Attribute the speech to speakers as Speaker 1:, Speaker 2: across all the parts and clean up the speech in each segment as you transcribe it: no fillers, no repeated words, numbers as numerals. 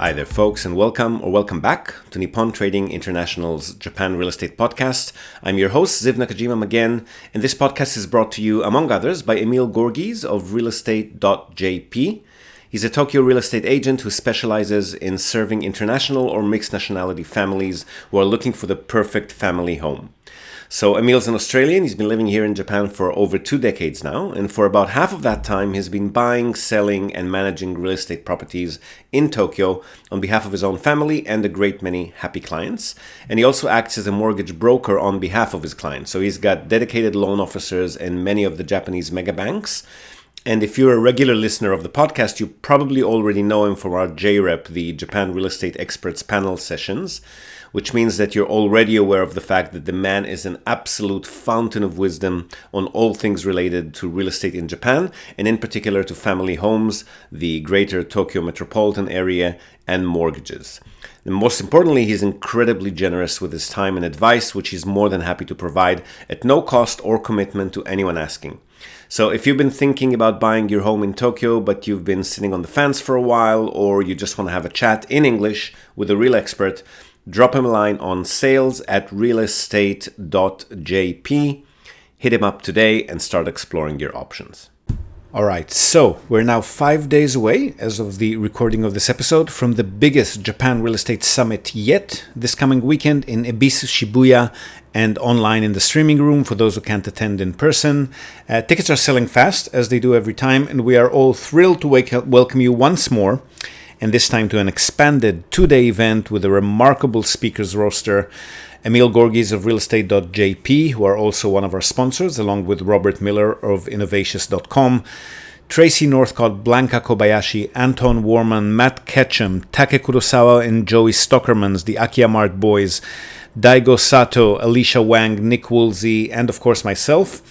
Speaker 1: Hi there, folks, and welcome back to Nippon Trading International's Japan Real Estate Podcast. I'm your host, Ziv Nakajima again, and this podcast is brought to you, among others, by Emil Gorgis of realestate.jp. He's a Tokyo real estate agent who specializes in serving international or mixed nationality families who are looking for the perfect family home. So Emil's an Australian. He's been living here in Japan for over 2 decades now, and for about half of that time he's been buying, selling, and managing real estate properties in Tokyo on behalf of his own family and a great many happy clients. And he also acts as a mortgage broker on behalf of his clients. So he's got dedicated loan officers in many of the Japanese mega banks. And if you're a regular listener of the podcast, you probably already know him from our JREP, the Japan Real Estate Experts Panel sessions, which means that you're already aware of the fact that the man is an absolute fountain of wisdom on all things related to real estate in Japan, and in particular to family homes, the greater Tokyo metropolitan area, and mortgages. And most importantly, he's incredibly generous with his time and advice, which he's more than happy to provide at no cost or commitment to anyone asking. So if you've been thinking about buying your home in Tokyo, but you've been sitting on the fence for a while, or you just want to have a chat in English with a real expert, drop him a line on sales@realestate.jp. Hit him up today and start exploring your options. All right, so we're now 5 days away, as of the recording of this episode, from the biggest Japan real estate summit yet, this coming weekend in Ebisu, Shibuya, and online in the streaming room for those who can't attend in person. Tickets are selling fast, as they do every time, and we are all thrilled to welcome you once more, and this time to an expanded 2-day event with a remarkable speakers roster. Emil Gorgis of realestate.jp, who are also one of our sponsors, along with Robert Miller of innovatius.com, Tracy Northcott, Blanca Kobayashi, Anton Warman, Matt Ketchum, Take Kurosawa and Joey Stockermans, the Akiyamart boys, Daigo Sato, Alicia Wang, Nick Woolsey, and of course myself.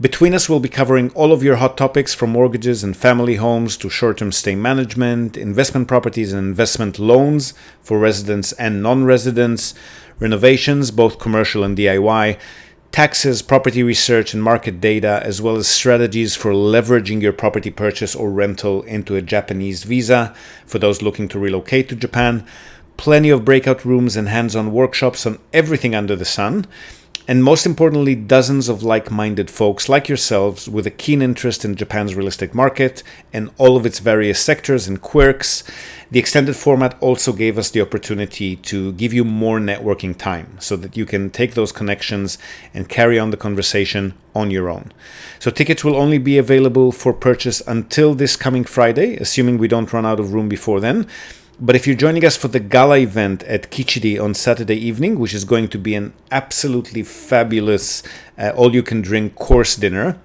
Speaker 1: Between us, we'll be covering all of your hot topics from mortgages and family homes to short-term stay management, investment properties and investment loans for residents and non-residents, renovations, both commercial and DIY, taxes, property research and market data, as well as strategies for leveraging your property purchase or rental into a Japanese visa for those looking to relocate to Japan. Plenty of breakout rooms and hands-on workshops on everything under the sun. And most importantly, dozens of like-minded folks like yourselves with a keen interest in Japan's real estate market and all of its various sectors and quirks. The extended format also gave us the opportunity to give you more networking time so that you can take those connections and carry on the conversation on your own. So tickets will only be available for purchase until this coming Friday, assuming we don't run out of room before then. But if you're joining us for the gala event at Kichiri on Saturday evening, which is going to be an absolutely fabulous all-you-can-drink course dinner,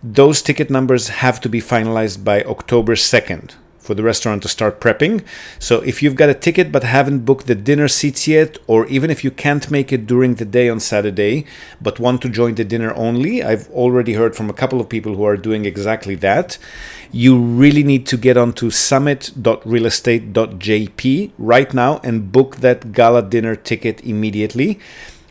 Speaker 1: those ticket numbers have to be finalized by October 2nd for the restaurant to start prepping. So if you've got a ticket but haven't booked the dinner seats yet, or even if you can't make it during the day on Saturday but want to join the dinner only, I've already heard from a couple of people who are doing exactly that. You really need to get onto summit.realestate.jp right now and book that gala dinner ticket immediately.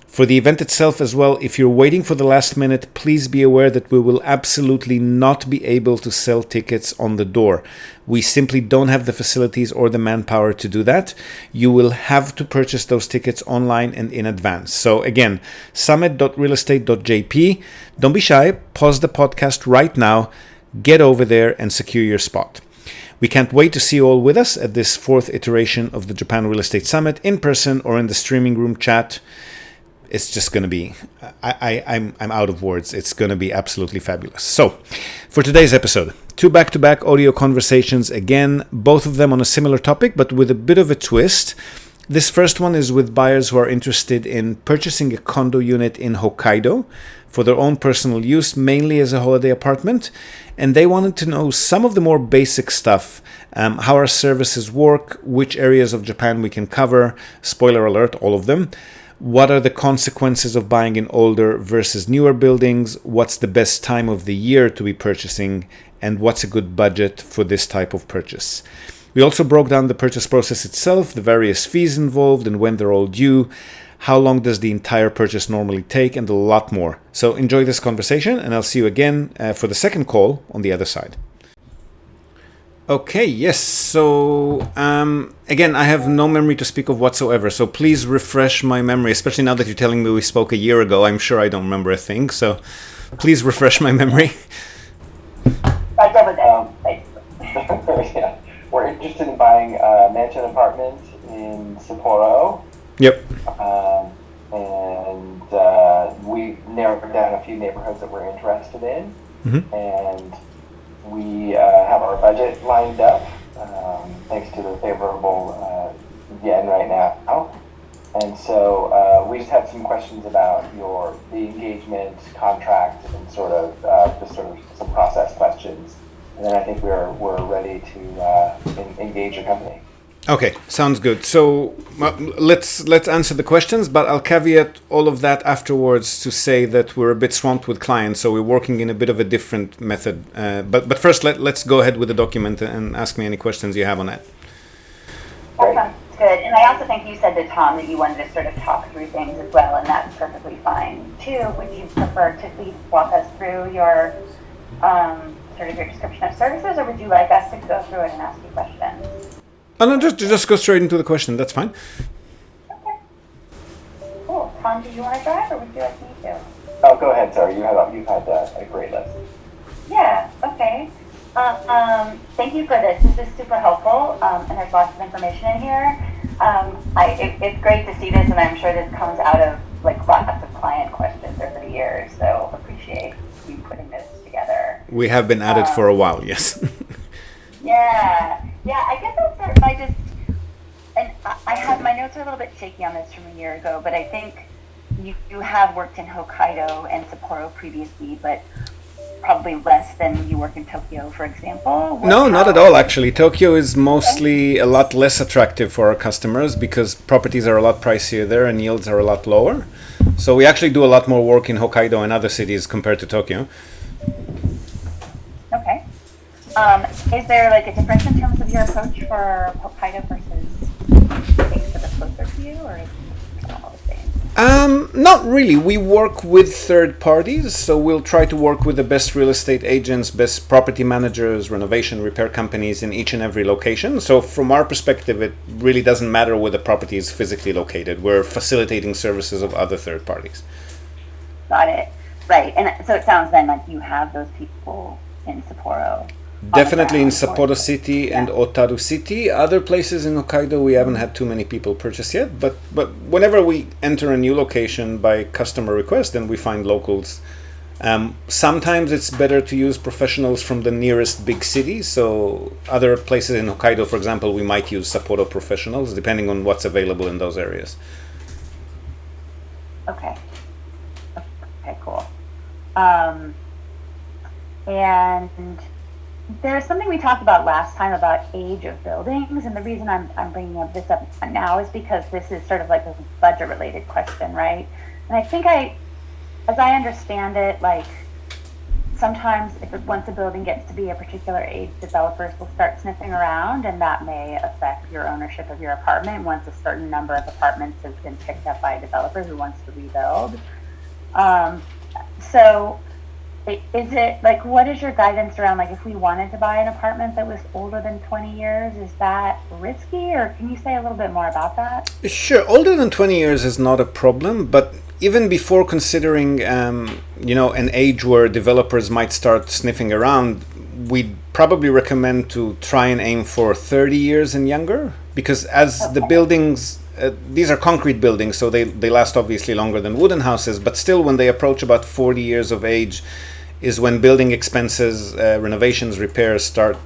Speaker 1: For the event itself as well, if you're waiting for the last minute, please be aware that we will absolutely not be able to sell tickets on the door. We simply don't have the facilities or the manpower to do that. You will have to purchase those tickets online and in advance. So again, summit.realestate.jp. Don't be shy. Pause the podcast right now. Get over there and secure your spot. We can't wait to see you all with us at this 4th iteration of the Japan Real Estate Summit in person or in the streaming room chat. It's just going to be, I'm out of words. It's going to be absolutely fabulous. So, for today's episode, 2 back-to-back audio conversations again, both of them on a similar topic, but with a bit of a twist. This first one is with buyers who are interested in purchasing a condo unit in Hokkaido for their own personal use, mainly as a holiday apartment. And they wanted to know some of the more basic stuff, how our services work, which areas of Japan we can cover, spoiler alert, all of them. What are the consequences of buying in older versus newer buildings? What's the best time of the year to be purchasing? And what's a good budget for this type of purchase? We also broke down the purchase process itself, the various fees involved and when they're all due, how long does the entire purchase normally take, and a lot more. So enjoy this conversation, and I'll see you again for the second call on the other side. Okay, yes. So, again, I have no memory to speak of whatsoever. So please refresh my memory, especially now that you're telling me we spoke a year ago. I'm sure I don't remember a thing. So please refresh my memory.
Speaker 2: I double down. Yeah. We're interested in buying a mansion apartment in Sapporo.
Speaker 1: Yep.
Speaker 2: And we narrowed down a few neighborhoods that we're interested in.
Speaker 1: Mm-hmm.
Speaker 2: And we have our budget lined up, thanks to the favorable yen right now. And so we just had some questions about the engagement contract and just some process questions. And then I think we're ready to engage your company.
Speaker 1: Okay, sounds good. So let's answer the questions, but I'll caveat all of that afterwards to say that we're a bit swamped with clients, so we're working in a bit of a different method. But first, let's go ahead with the document and ask me any questions you have on it.
Speaker 3: That sounds good. And I also think you said to Tom that you wanted to sort of talk through things as well, and that's perfectly fine too. Would you prefer to please walk us through your sort of your description of services, or would you like us to go through it and ask you questions?
Speaker 1: Oh, no, just go straight into the question. That's fine.
Speaker 3: Okay. Cool. Tom, do you want to drive, or would you like me to?
Speaker 2: Oh, go ahead, sorry. You've had a great list.
Speaker 3: Yeah. Okay. Thank you for this. This is super helpful, and there's lots of information in here. It's great to see this, and I'm sure this comes out of like lots of client questions over the years. So appreciate you putting this together.
Speaker 1: We have been at it for a while, yes.
Speaker 3: Yeah, I guess I'll start by and I have, my notes are a little bit shaky on this from a year ago, but I think you have worked in Hokkaido and Sapporo previously, but probably less than you work in Tokyo, for example.
Speaker 1: No, not at all, actually. Tokyo is mostly a lot less attractive for our customers because properties are a lot pricier there and yields are a lot lower. So we actually do a lot more work in Hokkaido and other cities compared to Tokyo.
Speaker 3: Okay. Is there like a difference in terms of your approach for Hokkaido versus things that are closer to you, or is it all the same?
Speaker 1: Not really. We work with third parties, so we'll try to work with the best real estate agents, best property managers, renovation repair companies in each and every location. So from our perspective, it really doesn't matter where the property is physically located. We're facilitating services of other third parties.
Speaker 3: Got it. Right. And so it sounds then like you have those people in Sapporo.
Speaker 1: Definitely in Sapporo City and Otaru City. Other places in Hokkaido we haven't had too many people purchase yet, but whenever we enter a new location by customer request, then we find locals. Sometimes it's better to use professionals from the nearest big city. So other places in Hokkaido, for example, we might use Sapporo professionals depending on what's available in those areas.
Speaker 3: Okay, cool. And there's something we talked about last time about age of buildings, and the reason I'm bringing this up now is because this is sort of like a budget-related question, right? And I think as I understand it, like sometimes once a building gets to be a particular age, developers will start sniffing around, and that may affect your ownership of your apartment once a certain number of apartments has been picked up by a developer who wants to rebuild. So is it like, what is your guidance around, like, if we wanted to buy an apartment that was older than 20 years, is that risky, or can you say a little bit more about that?
Speaker 1: Sure, older than 20 years is not a problem, but even before considering, an age where developers might start sniffing around, we'd probably recommend to try and aim for 30 years and younger, because as the buildings, these are concrete buildings, so they last obviously longer than wooden houses, but still when they approach about 40 years of age is when building expenses, renovations, repairs start,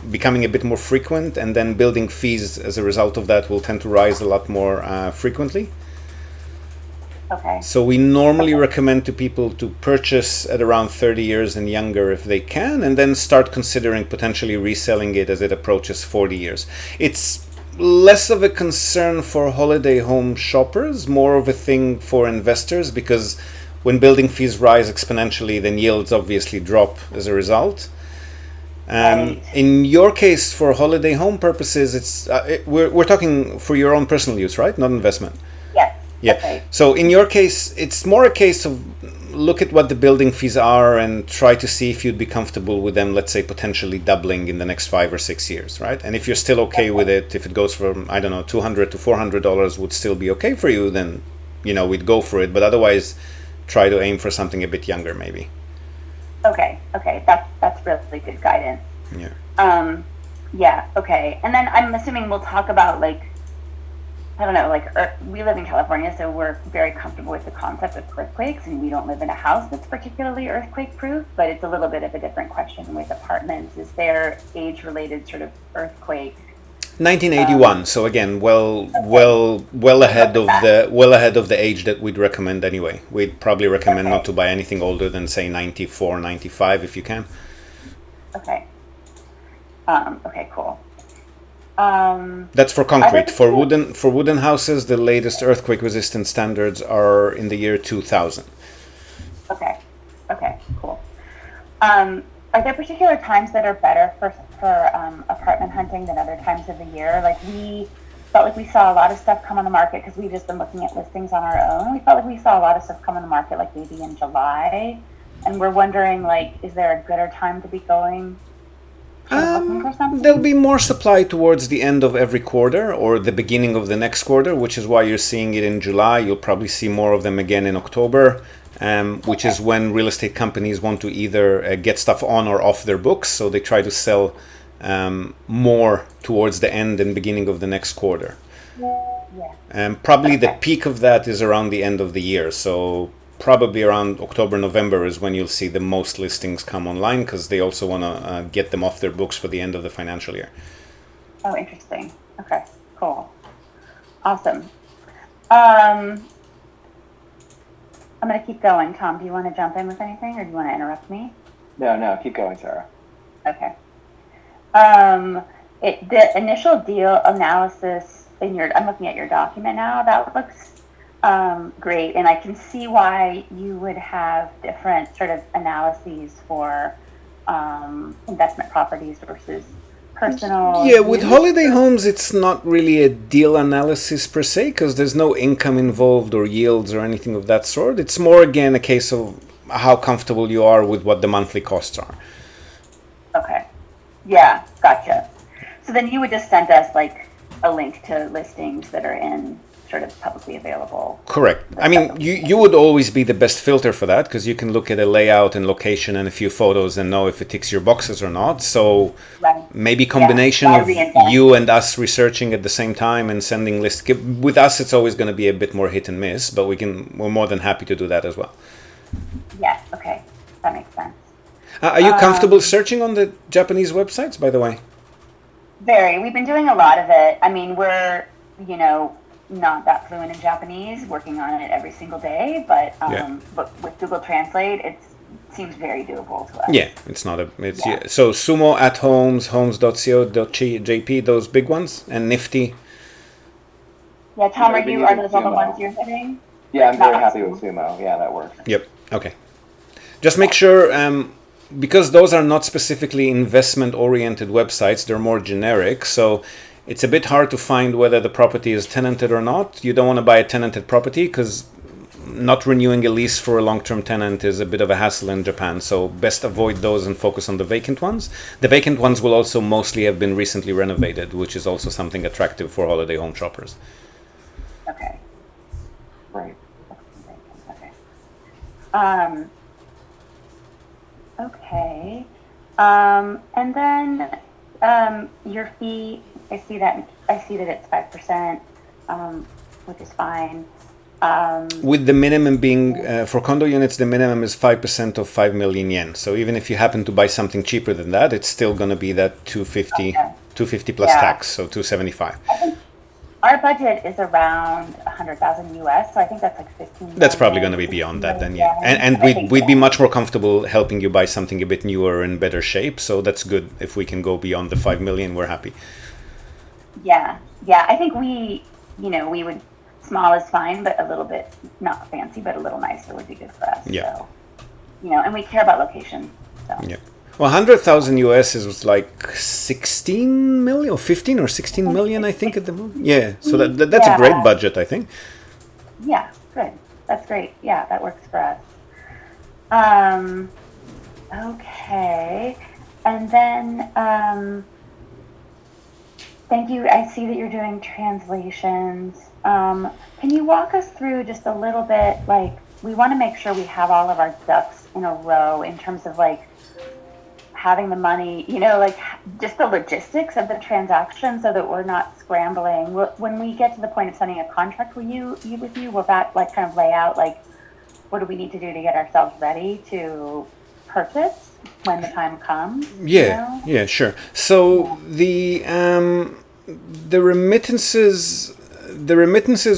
Speaker 1: becoming a bit more frequent, and then building fees as a result of that will tend to rise a lot more frequently.
Speaker 3: Okay.
Speaker 1: So we normally recommend to people to purchase at around 30 years and younger if they can, and then start considering potentially reselling it as it approaches 40 years. It's less of a concern for holiday home shoppers, more of a thing for investors, because when building fees rise exponentially, then yields obviously drop as a result.
Speaker 3: Right.
Speaker 1: In your case, for holiday home purposes, we're talking for your own personal use, right? Not investment.
Speaker 3: Yes.
Speaker 1: Yeah.
Speaker 3: Okay.
Speaker 1: So in your case, it's more a case of look at what the building fees are and try to see if you'd be comfortable with them, let's say potentially doubling in the next 5 or 6 years, right? And if you're still okay with it, if it goes from, I don't know, $200 to $400 would still be okay for you, then, we'd go for it. But otherwise, try to aim for something a bit younger, maybe.
Speaker 3: Okay. That's really good guidance.
Speaker 1: Yeah.
Speaker 3: Yeah, okay. And then I'm assuming we'll talk about, I don't know, we live in California, so we're very comfortable with the concept of earthquakes, and we don't live in a house that's particularly earthquake-proof, but it's a little bit of a different question with apartments. Is there age-related sort of earthquake?
Speaker 1: 1981. So again, well ahead of the age that we'd recommend anyway. We'd probably recommend not to buy anything older than say 94, 95 if you can.
Speaker 3: Okay. Okay, cool.
Speaker 1: That's for concrete. For wooden houses, the latest earthquake resistant standards are in the year 2000.
Speaker 3: Okay, cool. Are there particular times that are better for apartment hunting than other times of the year? We felt like we saw a lot of stuff come on the market because we've just been looking at listings on our own. We felt like we saw a lot of stuff come on the market maybe in July, and we're wondering is there a gooder time to be going?
Speaker 1: There'll be more supply towards the end of every quarter or the beginning of the next quarter, which is why you're seeing it in July. You'll probably see more of them again in October, which is when real estate companies want to either get stuff on or off their books. So they try to sell more towards the end and beginning of the next quarter. Probably the peak of that is around the end of the year. So probably around October, November is when you'll see the most listings come online because they also want to get them off their books for the end of the financial year.
Speaker 3: Oh, interesting. Okay, cool. Awesome. I'm going to keep going. Tom, do you want to jump in with anything or do you want to interrupt me?
Speaker 2: No, keep going, Sarah.
Speaker 3: Okay. The initial deal analysis I'm looking at your document now, that looks great, and I can see why you would have different sort of analyses for investment properties versus personal.
Speaker 1: Yeah, with holiday homes, it's not really a deal analysis per se because there's no income involved or yields or anything of that sort. It's more, again, a case of how comfortable you are with what the monthly costs are.
Speaker 3: Okay. Yeah, gotcha. So then you would just send us a link to listings that are in sort of publicly available.
Speaker 1: Correct. I mean, you would always be the best filter for that because you can look at a layout and location and a few photos and know if it ticks your boxes or not. So maybe combination of you and us researching at the same time and sending lists. With us, it's always going to be a bit more hit and miss, but we're more than happy to do that as well.
Speaker 3: Yeah. Okay. That makes sense.
Speaker 1: Are you comfortable searching on the Japanese websites, by the way?
Speaker 3: Very. We've been doing a lot of it. I mean, we're, not that fluent in Japanese, working on it every single day, but with Google Translate, it seems very doable to us.
Speaker 1: Yeah, it's not so Sumo at Homes, homes.co.jp, those big ones, and Nifty.
Speaker 3: Yeah, Tom, are those all the ones you're hitting?
Speaker 2: Yeah, I'm very happy with Sumo. Yeah, that works.
Speaker 1: Yep. Okay. Just make sure, because those are not specifically investment-oriented websites, they're more generic, so it's a bit hard to find whether the property is tenanted or not. You don't want to buy a tenanted property because not renewing a lease for a long-term tenant is a bit of a hassle in Japan, so best avoid those and focus on the vacant ones. The vacant ones will also mostly have been recently renovated, which is also something attractive for holiday home shoppers.
Speaker 3: Okay.
Speaker 2: Right.
Speaker 3: Okay. Okay. And then your fee, I see that it's 5%, which is fine.
Speaker 1: With the minimum being, for condo units, the minimum is 5% of 5 million yen. So even if you happen to buy something cheaper than that, it's still going to be that 250 plus tax, so 275.
Speaker 3: I think our budget is around 100,000 US, so I think that's 15.
Speaker 1: That's probably going to be beyond that then, yeah. And we'd be much more comfortable helping you buy something a bit newer in better shape. So that's good. If we can go beyond the 5 million, we're happy.
Speaker 3: Yeah. I think we would, small is fine, but a little bit, not fancy, but a little nicer would be good for us.
Speaker 1: Yeah.
Speaker 3: So, and we care about location. So.
Speaker 1: Yeah. Well, 100,000 US is like 16 million or 15 or 16 million, I think, at the moment. Yeah. So that's a great budget, I think.
Speaker 3: Yeah. Good. That's great. Yeah, that works for us. Okay. And then, thank you. I see that you're doing translations. Can you walk us through just a little bit, like, we want to make sure we have all of our ducks in a row in terms of like having the money, like just the logistics of the transaction so that we're not scrambling. When we get to the point of signing a contract with you, will that like kind of lay out like, what do we need to do to get ourselves ready to purchase when the time comes?
Speaker 1: Yeah, sure. So the remittances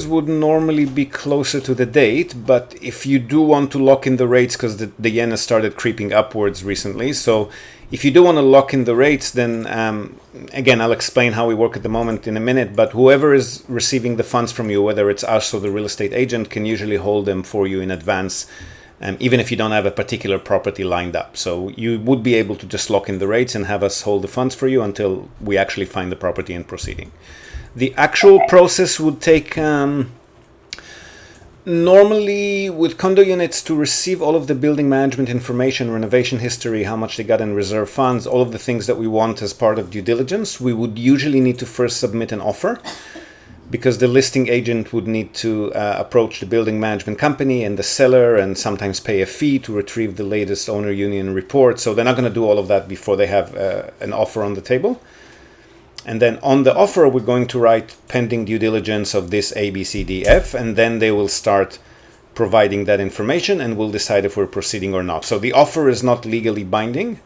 Speaker 1: would normally be closer to the date, but if you do want to lock in the rates, because the yen has started creeping upwards recently, so if you do want to lock in the rates, then again, I'll explain how we work at the moment in a minute, but whoever is receiving the funds from you, whether it's us or the real estate agent, can usually hold them for you in advance, even if you don't have a particular property lined up. So you would be able to just lock in the rates and have us hold the funds for you until we actually find the property and proceeding. The actual process would take, normally with condo units, to receive all of the building management information, renovation history, how much they got in reserve funds, all of the things that we want as part of due diligence, we would usually need to first submit an offer, because the listing agent would need to approach the building management company and the seller and sometimes pay a fee to retrieve the latest owner union report. So they're not going to do all of that before they have an offer on the table. And then on the offer, we're going to write pending due diligence of this A, B, C, D, F, and then they will start providing that information and we'll decide if we're proceeding or not. So the offer is not legally binding.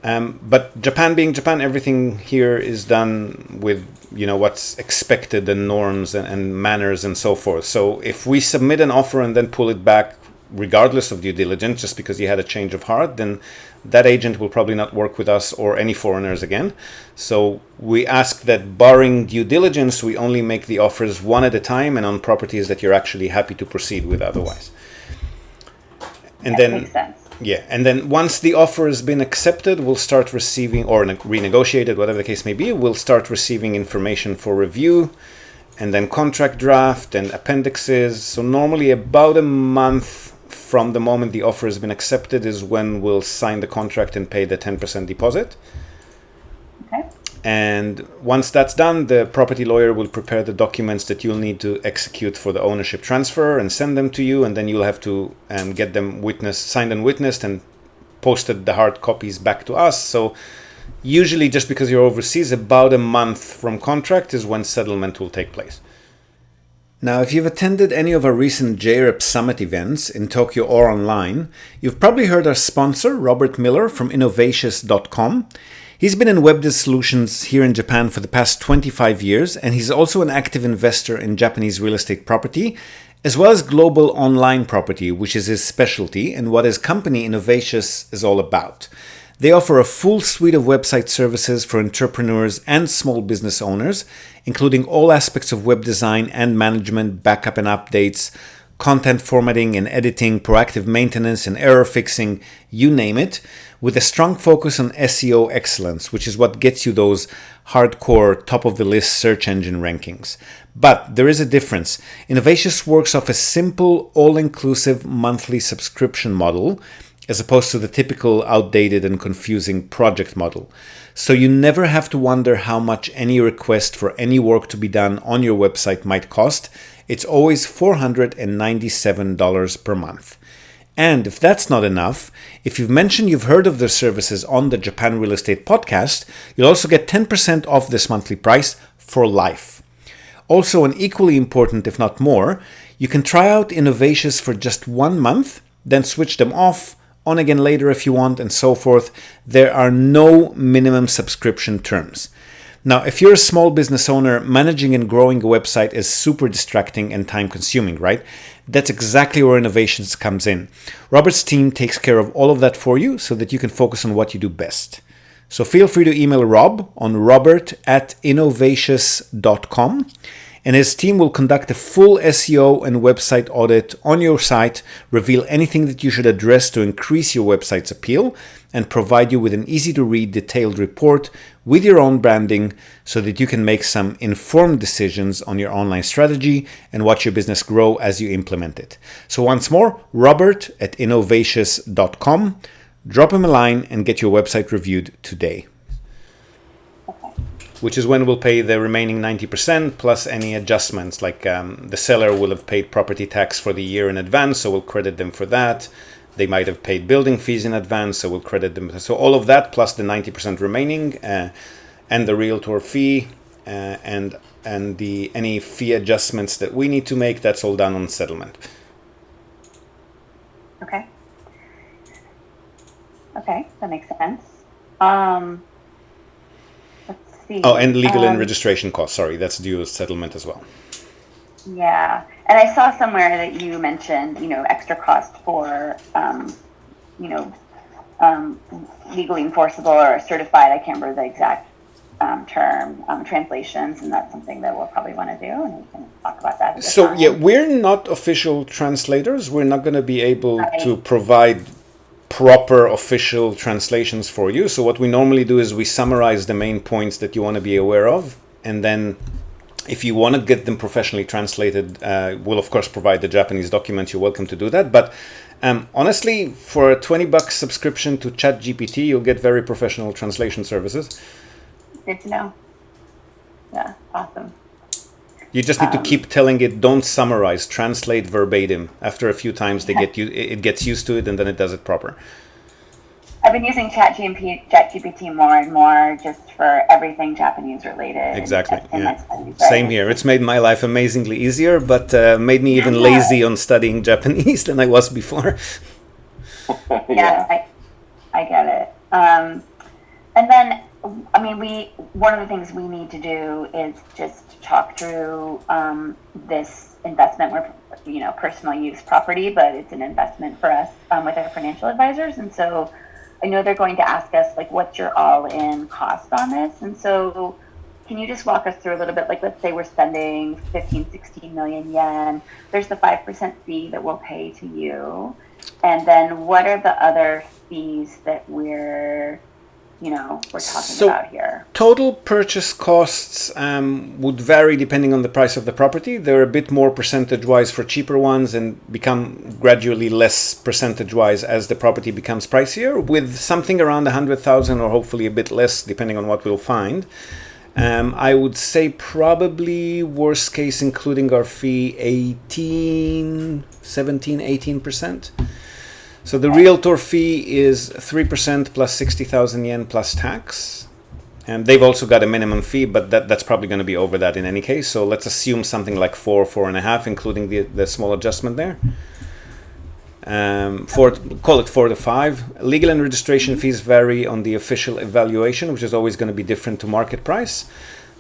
Speaker 1: But Japan being Japan, everything here is done with, what's expected and norms and manners and so forth. So if we submit an offer and then pull it back, regardless of due diligence, just because you had a change of heart, then that agent will probably not work with us or any foreigners again. So we ask that barring due diligence, we only make the offers one at a time and on properties that you're actually happy to proceed with otherwise. And
Speaker 3: that makes sense.
Speaker 1: Yeah, and then once the offer has been accepted, we'll start receiving, or renegotiated, whatever the case may be, we'll start receiving information for review, and then contract draft and appendixes. So normally about a month from the moment the offer has been accepted is when we'll sign the contract and pay the 10% deposit.
Speaker 3: Okay.
Speaker 1: And once that's done, the property lawyer will prepare the documents that you'll need to execute for the ownership transfer and send them to you, and then you'll have to get them signed and witnessed and posted the hard copies back to us. So usually, just because you're overseas, about a month from contract is when settlement will take place. Now, if you've attended any of our recent JREP Summit events in Tokyo or online, you've probably heard our sponsor, Robert Miller from Innovatious.com. He's been in web solutions here in Japan for the past 25 years, and he's also an active investor in Japanese real estate property, as well as global online property, which is his specialty and what his company Innovatious is all about. They offer a full suite of website services for entrepreneurs and small business owners, including all aspects of web design and management, backup and updates, content formatting and editing, proactive maintenance and error fixing, you name it, with a strong focus on SEO excellence, which is what gets you those hardcore top-of-the-list search engine rankings. But there is a difference. Innovatious works off a simple, all-inclusive monthly subscription model, as opposed to the typical outdated and confusing project model. So you never have to wonder how much any request for any work to be done on your website might cost. It's always $497 per month. And if that's not enough, if you've mentioned you've heard of their services on the Japan Real Estate Podcast, you'll also get 10% off this monthly price for life. Also, and equally important, if not more, you can try out Innovatious for just 1 month, then switch them off, on again later if you want, and so forth. There are no minimum subscription terms. Now, if you're a small business owner, managing and growing a website is super distracting and time consuming, right? That's exactly where Innovations comes in. Robert's team takes care of all of that for you so that you can focus on what you do best. So feel free to email Rob on robert@innovatious.com and his team will conduct a full SEO and website audit on your site, reveal anything that you should address to increase your website's appeal, and provide you with an easy-to-read detailed report with your own branding so that you can make some informed decisions on your online strategy and watch your business grow as you implement it. So once more, Robert at innovations.com. Drop him a line and get your website reviewed today. Which is when we'll pay the remaining 90% plus any adjustments, like the seller will have paid property tax for the year in advance, so we'll credit them for that. They might have paid building fees in advance, so we'll credit them. So all of that plus the 90% remaining and the realtor fee and the any fee adjustments that we need to make, that's all done on settlement.
Speaker 3: Okay. Okay, that makes sense. Let's see.
Speaker 1: Oh, and legal and registration costs. Sorry, that's due as settlement as well.
Speaker 3: Yeah, and I saw somewhere that you mentioned, extra cost for, legally enforceable or certified. I can't remember the exact term, translations, and that's something that we'll probably want to do, and we can talk about that.
Speaker 1: So yeah, we're not official translators. We're not going to be able to provide proper official translations for you. So what we normally do is we summarize the main points that you want to be aware of, and then if you want to get them professionally translated, we'll of course provide the Japanese documents. You're welcome to do that. But honestly, for a $20 subscription to ChatGPT, you'll get very professional translation services.
Speaker 3: Good to know. Yeah, awesome.
Speaker 1: You just need to keep telling it, don't summarize, translate verbatim. After a few times, it gets used to it, and then it does it proper.
Speaker 3: I've been using ChatGPT more and more just for everything Japanese related.
Speaker 1: Exactly.
Speaker 3: And
Speaker 1: right? Same here. It's made my life amazingly easier, but made me even lazy on studying Japanese than I was before.
Speaker 3: Yeah, I get it. And then, one of the things we need to do is just talk through this investment. We're, personal use property, but it's an investment for us with our financial advisors. And so I know they're going to ask us, what's your all-in cost on this? And so can you just walk us through a little bit, let's say we're spending 15, 16 million yen. There's the 5% fee that we'll pay to you. And then what are the other fees that we're talking about here?
Speaker 1: Total purchase costs would vary depending on the price of the property. They're a bit more percentage-wise for cheaper ones and become gradually less percentage-wise as the property becomes pricier, with something around 100,000 or hopefully a bit less depending on what we'll find. I would say probably worst case, including our fee, 18%. So the realtor fee is 3% plus 60,000 yen plus tax. And they've also got a minimum fee, but that's probably going to be over that in any case. So let's assume something like 4.5, including the small adjustment there. Call it 4 to 5. Legal and registration fees vary on the official evaluation, which is always going to be different to market price.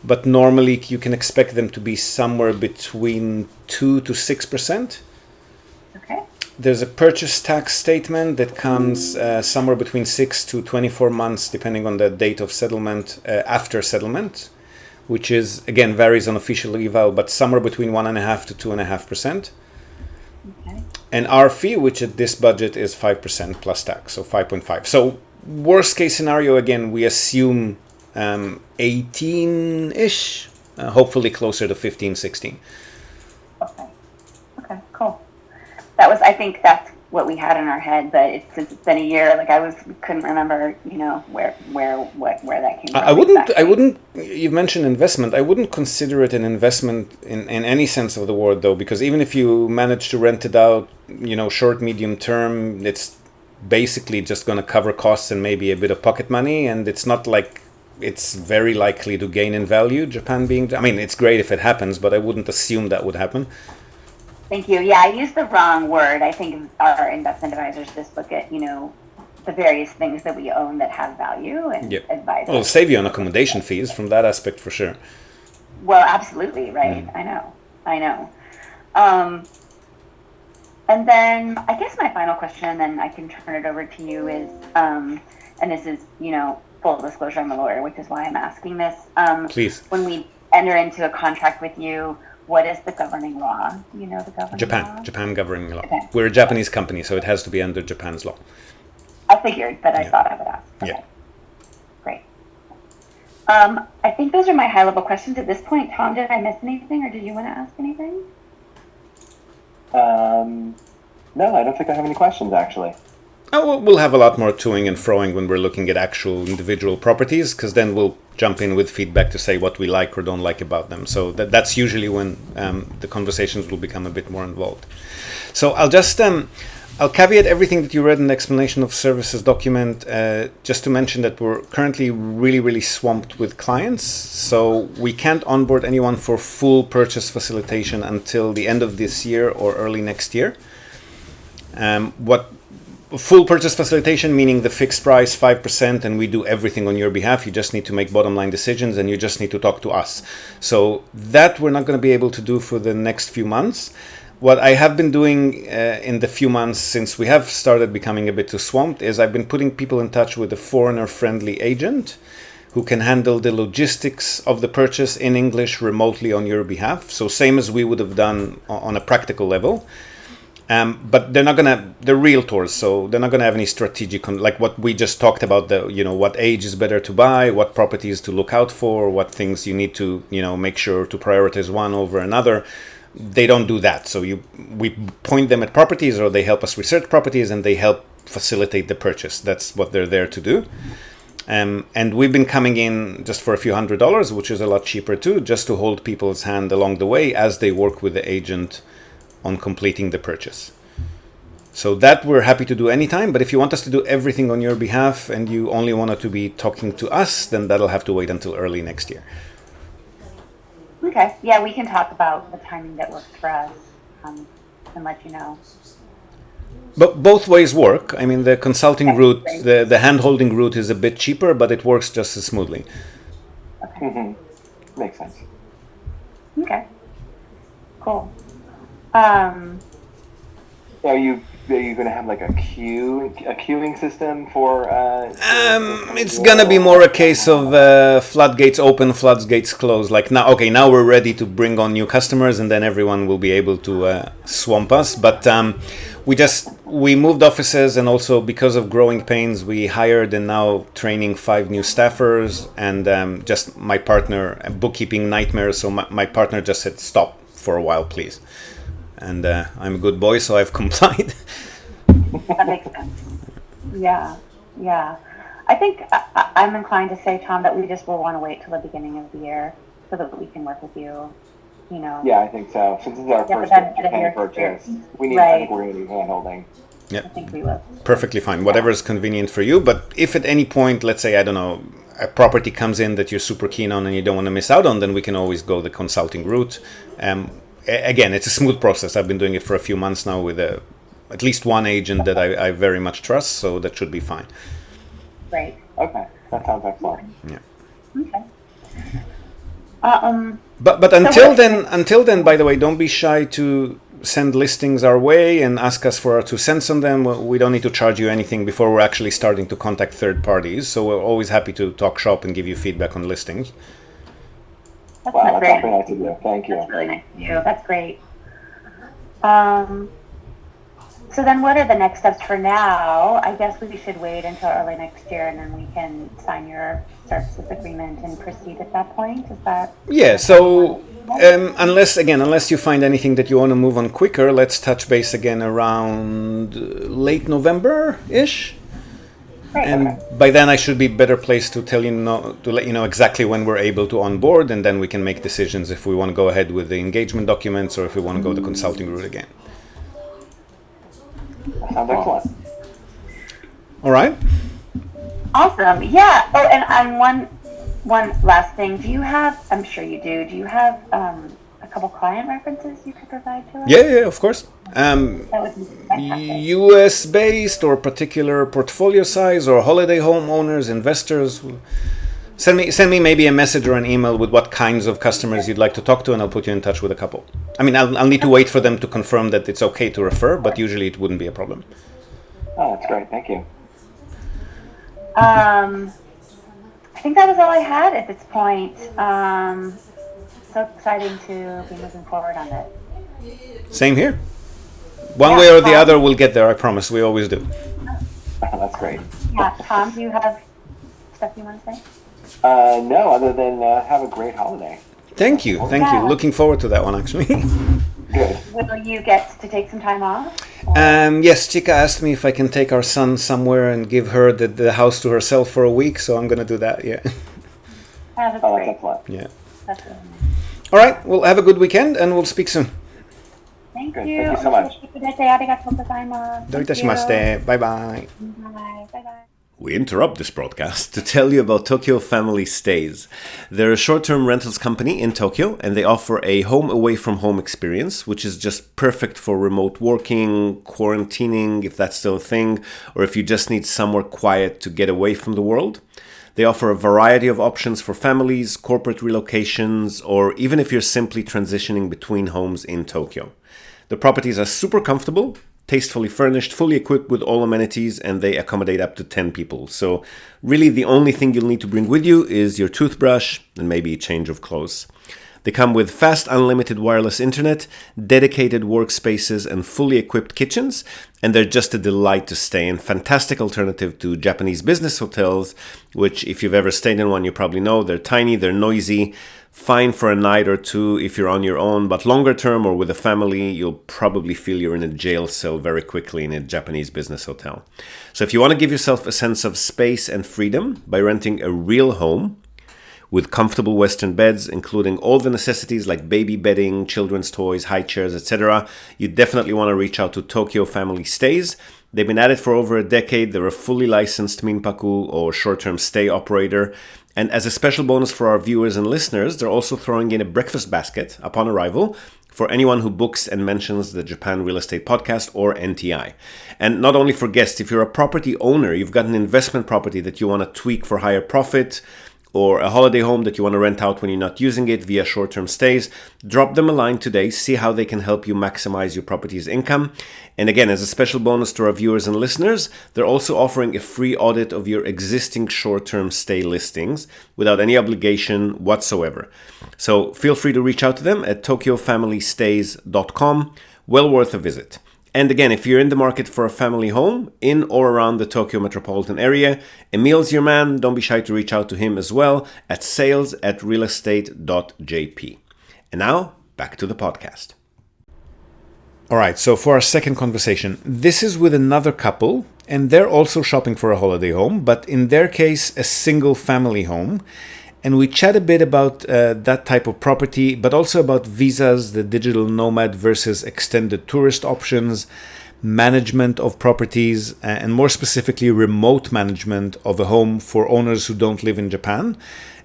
Speaker 1: But normally you can expect them to be somewhere between 2 to 6%.
Speaker 3: Okay.
Speaker 1: There's a purchase tax statement that comes somewhere between 6 to 24 months, depending on the date of settlement, after settlement, which is, again, varies on official eval, but somewhere between 1.5 to 2.5%.
Speaker 3: Okay.
Speaker 1: And our fee, which at this budget is 5% plus tax, so 5.5. So worst case scenario, again, we assume 18-ish, hopefully closer to 15, 16.
Speaker 3: Okay, cool. I think that's what we had in our head, but since it's been a year, we couldn't remember, where that came from.
Speaker 1: I wouldn't, you mentioned investment. I wouldn't consider it an investment in any sense of the word, though, because even if you manage to rent it out, short, medium term, it's basically just going to cover costs and maybe a bit of pocket money. And it's not like it's very likely to gain in value, Japan being, it's great if it happens, but I wouldn't assume that would happen.
Speaker 3: Thank you. Yeah, I used the wrong word. I think our investment advisors just look at, the various things that we own that have value and advise.
Speaker 1: Well, it'll save you on accommodation fees from that aspect for sure.
Speaker 3: Well, absolutely, right? I know. And then I guess my final question, and then I can turn it over to you, is, and this is, full disclosure, I'm a lawyer, which is why I'm asking this.
Speaker 1: Please.
Speaker 3: When we enter into a contract with you, what is the governing law? You know the governing law?
Speaker 1: Japan governing law.
Speaker 3: Okay.
Speaker 1: We're a Japanese company, so it has to be under Japan's law.
Speaker 3: I figured, but I thought I would ask. Okay.
Speaker 1: Yeah.
Speaker 3: Great. I think those are my high-level questions at this point. Tom, did I miss anything, or did you want to ask anything?
Speaker 2: No, I don't think I have any questions, actually.
Speaker 1: Oh, we'll have a lot more toing and froing when we're looking at actual individual properties, because then we'll jump in with feedback to say what we like or don't like about them. So that's usually when the conversations will become a bit more involved. So I'll just I'll caveat everything that you read in the explanation of services document, just to mention that we're currently really, really swamped with clients. So we can't onboard anyone for full purchase facilitation until the end of this year or early next year. What full purchase facilitation, meaning the fixed price 5%, and we do everything on your behalf. You just need to make bottom line decisions, and you just need to talk to us. So that we're not going to be able to do for the next few months. What I have been doing in the few months since we have started becoming a bit too swamped is I've been putting people in touch with a foreigner-friendly agent who can handle the logistics of the purchase in English remotely on your behalf. So same as we would have done on a practical level. But they're realtors, so they're not gonna have any strategic, like what we just talked about, what age is better to buy, what properties to look out for, what things you need to, make sure to prioritize one over another. They don't do that. So we point them at properties, or they help us research properties, and they help facilitate the purchase. That's what they're there to do. And we've been coming in just for a few $100s, which is a lot cheaper too, just to hold people's hand along the way as they work with the agent on completing the purchase. So that we're happy to do anytime, but if you want us to do everything on your behalf and you only wanted to be talking to us, then that'll have to wait until early next year.
Speaker 3: Okay. Yeah, we can talk about the timing that works for us and let you know.
Speaker 1: But both ways work. I mean, the consulting route, the hand-holding route is a bit cheaper, but it works just as smoothly.
Speaker 3: Okay.
Speaker 2: Mm-hmm. Makes sense.
Speaker 3: Okay. Cool.
Speaker 2: Are you going to have like a queuing system for?
Speaker 1: It's gonna be more a case of floodgates open, floodgates close. Like now we're ready to bring on new customers, and then everyone will be able to swamp us. But we moved offices, and also because of growing pains, we hired and now training 5 new staffers, and just my partner, bookkeeping nightmare. So my partner just said, "Stop for a while, please." And I'm a good boy, so I've complied.
Speaker 3: That makes sense. Yeah. I think I'm inclined to say, Tom, that we just will want to wait till the beginning of the year so that we can work with you.
Speaker 2: Yeah, I think so. Since this is our first Japan purchase, I think we're going to be hand-holding.
Speaker 1: Yeah,
Speaker 3: I think we will.
Speaker 1: Perfectly fine. Whatever is convenient for you. But if at any point, let's say, I don't know, a property comes in that you're super keen on and you don't want to miss out on, then we can always go the consulting route. Again, it's a smooth process. I've been doing it for a few months now with at least one agent that I very much trust, so that should be fine.
Speaker 3: Great.
Speaker 2: Okay, that sounds excellent.
Speaker 1: Yeah.
Speaker 3: Okay.
Speaker 1: But until then, by the way, don't be shy to send listings our way and ask us for our 2 cents on them. We don't need to charge you anything before we're actually starting to contact third parties. So we're always happy to talk shop and give you feedback on listings.
Speaker 3: That's
Speaker 2: something nice to do. Thank you.
Speaker 3: That's really nice to do. That's great. So then what are the next steps for now? I guess we should wait until early next year, and then we can sign your services agreement and proceed at that point. Is that?
Speaker 1: Yeah. So unless you find anything that you want to move on quicker, let's touch base again around late November-ish.
Speaker 3: Great.
Speaker 1: And by then I should be better placed to let you know exactly when we're able to onboard, and then we can make decisions if we want to go ahead with the engagement documents or if we want to go the consulting route again.
Speaker 2: That sounds excellent.
Speaker 1: All right.
Speaker 3: Awesome. Yeah. Oh, and one last thing. Do you have? I'm sure you do. Do you have a couple client references you could provide to us?
Speaker 1: Yeah, of course.
Speaker 3: That would be fantastic.
Speaker 1: US based or particular portfolio size or holiday home owners, investors. Send me maybe a message or an email with what kinds of customers you'd like to talk to, and I'll put you in touch with a couple. I mean, I'll need to wait for them to confirm that it's okay to refer, but usually it wouldn't be a problem.
Speaker 2: Oh, that's great. Thank you.
Speaker 3: I think that was all I had at this point. so exciting to be moving forward on this.
Speaker 1: Same here. One way or the other, we'll get there, I promise. We always do.
Speaker 2: That's great.
Speaker 3: Yeah, Tom, do you have stuff you want to say?
Speaker 2: No, other than have a great holiday.
Speaker 1: Thank you. Looking forward to that one, actually.
Speaker 2: Good.
Speaker 3: Will you get to take some time off?
Speaker 1: Yes, Chica asked me if I can take our son somewhere and give her the house to herself for a week, so I'm going to do that, yeah.
Speaker 3: That's
Speaker 2: Oh,
Speaker 3: great.
Speaker 2: that's excellent.
Speaker 1: Yeah.
Speaker 3: That's really nice.
Speaker 1: All right, well, have a good weekend, and we'll speak soon.
Speaker 3: Thank
Speaker 2: Good.
Speaker 3: you.
Speaker 2: Thank you so much.
Speaker 3: ありがとうございます。
Speaker 1: どういたしまして。Bye bye.
Speaker 3: Bye. Bye.
Speaker 1: We interrupt this broadcast to tell you about Tokyo Family Stays. They're a short-term rentals company in Tokyo, and they offer a home away from home experience, which is just perfect for remote working, quarantining, if that's still a thing, or if you just need somewhere quiet to get away from the world. They offer a variety of options for families, corporate relocations, or even if you're simply transitioning between homes in Tokyo. The properties are super comfortable, tastefully furnished, fully equipped with all amenities, and they accommodate up to 10 people. So really the only thing you'll need to bring with you is your toothbrush and maybe a change of clothes. They come with fast unlimited wireless internet, dedicated workspaces, and fully equipped kitchens, and they're just a delight to stay in. Fantastic alternative to Japanese business hotels, which if you've ever stayed in one, you probably know they're tiny, they're noisy, fine for a night or two if you're on your own, but longer term or with a family, you'll probably feel you're in a jail cell very quickly in a Japanese business hotel. So if you want to give yourself a sense of space and freedom by renting a real home with comfortable Western beds, including all the necessities like baby bedding, children's toys, high chairs, etc., you definitely want to reach out to Tokyo Family Stays. They've been at it for over a decade. They're a fully licensed minpaku or short-term stay operator. And as a special bonus for our viewers and listeners, they're also throwing in a breakfast basket upon arrival for anyone who books and mentions the Japan Real Estate Podcast or NTI. And not only for guests, if you're a property owner, you've got an investment property that you want to tweak for higher profit, or a holiday home that you want to rent out when you're not using it via short-term stays, drop them a line today, see how they can help you maximize your property's income. And again, as a special bonus to our viewers and listeners, they're also offering a free audit of your existing short-term stay listings without any obligation whatsoever. So feel free to reach out to them at tokyofamilystays.com. Well worth a visit. And again, if you're in the market for a family home in or around the Tokyo metropolitan area, Emil's your man. Don't be shy to reach out to him as well at sales@realestate.jp. And now, back to the podcast. All right, so for our second conversation, this is with another couple, and they're also shopping for a holiday home, but in their case, a single family home. And we chat a bit about that type of property, but also about visas, the digital nomad versus extended tourist options, management of properties, and more specifically, remote management of a home for owners who don't live in Japan.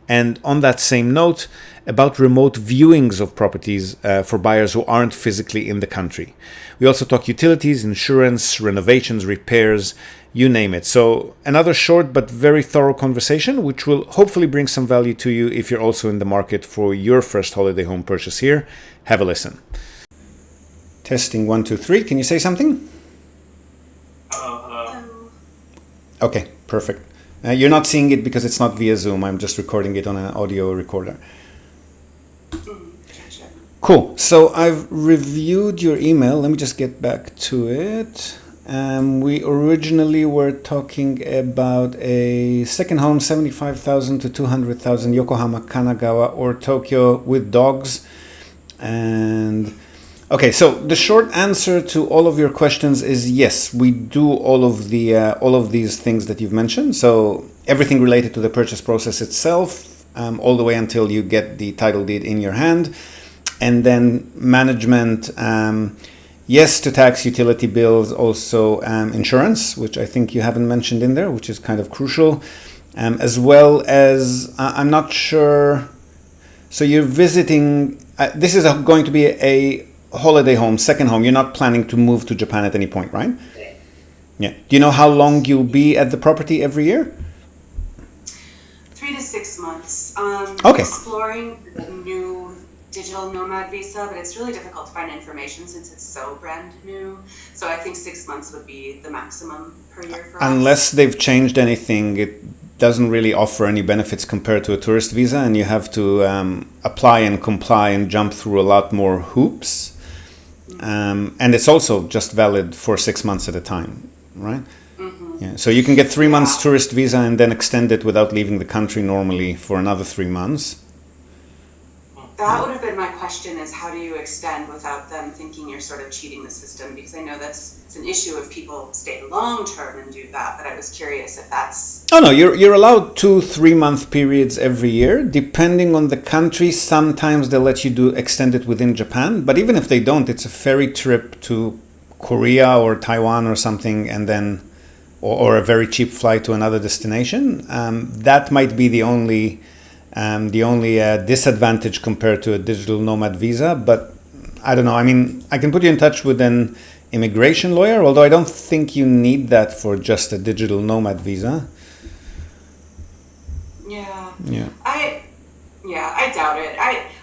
Speaker 1: And on that same note, about remote viewings of properties for buyers who aren't physically in the country. We also talk utilities, insurance, renovations, repairs, you name it. So another short but very thorough conversation, which will hopefully bring some value to you if you're also in the market for your first holiday home purchase here. Have a listen. Testing 1, 2, 3. Can you say something?
Speaker 4: Hello.
Speaker 1: Okay, perfect. You're not seeing it because it's not via Zoom. I'm just recording it on an audio recorder. Cool. So I've reviewed your email. Let me just get back to it. We originally were talking about a second home, 75,000 to 200,000, Yokohama, Kanagawa, or Tokyo with dogs. And okay, so the short answer to all of your questions is yes, we do all of these things that you've mentioned. So everything related to the purchase process itself, all the way until you get the title deed in your hand, and then management. Yes to tax, utility bills, also insurance, which I think you haven't mentioned in there, which is kind of crucial, as well as, I'm not sure, so you're visiting, this is going to be a holiday home, second home. You're not planning to move to Japan at any point, right? Yeah. Do you know how long you'll be at the property every year?
Speaker 4: 3 to 6 months.
Speaker 1: Okay.
Speaker 4: Exploring the new digital nomad visa, but it's really difficult to find information since it's so brand new. So I think 6 months would be the maximum per year for us.
Speaker 1: Unless they've changed anything, doesn't really offer any benefits compared to a tourist visa, and you have to apply and comply and jump through a lot more hoops. And it's also just valid for 6 months at a time, right? Yeah. So you can get 3 months tourist visa and then extend it without leaving the country normally for another 3 months.
Speaker 4: That would have been my question, is how do you extend without them thinking you're sort of cheating the system? Because I know it's an issue if people stay long term and do that, but I was curious if that's...
Speaker 1: Oh no, you're allowed 2-3 month periods every year. Depending on the country, sometimes they'll let you do extend it within Japan. But even if they don't, it's a ferry trip to Korea or Taiwan or something, and then or a very cheap flight to another destination. That might be the only disadvantage compared to a digital nomad visa. But I don't know. I mean, I can put you in touch with an immigration lawyer, although I don't think you need that for just a digital nomad visa.
Speaker 4: Yeah. I doubt it.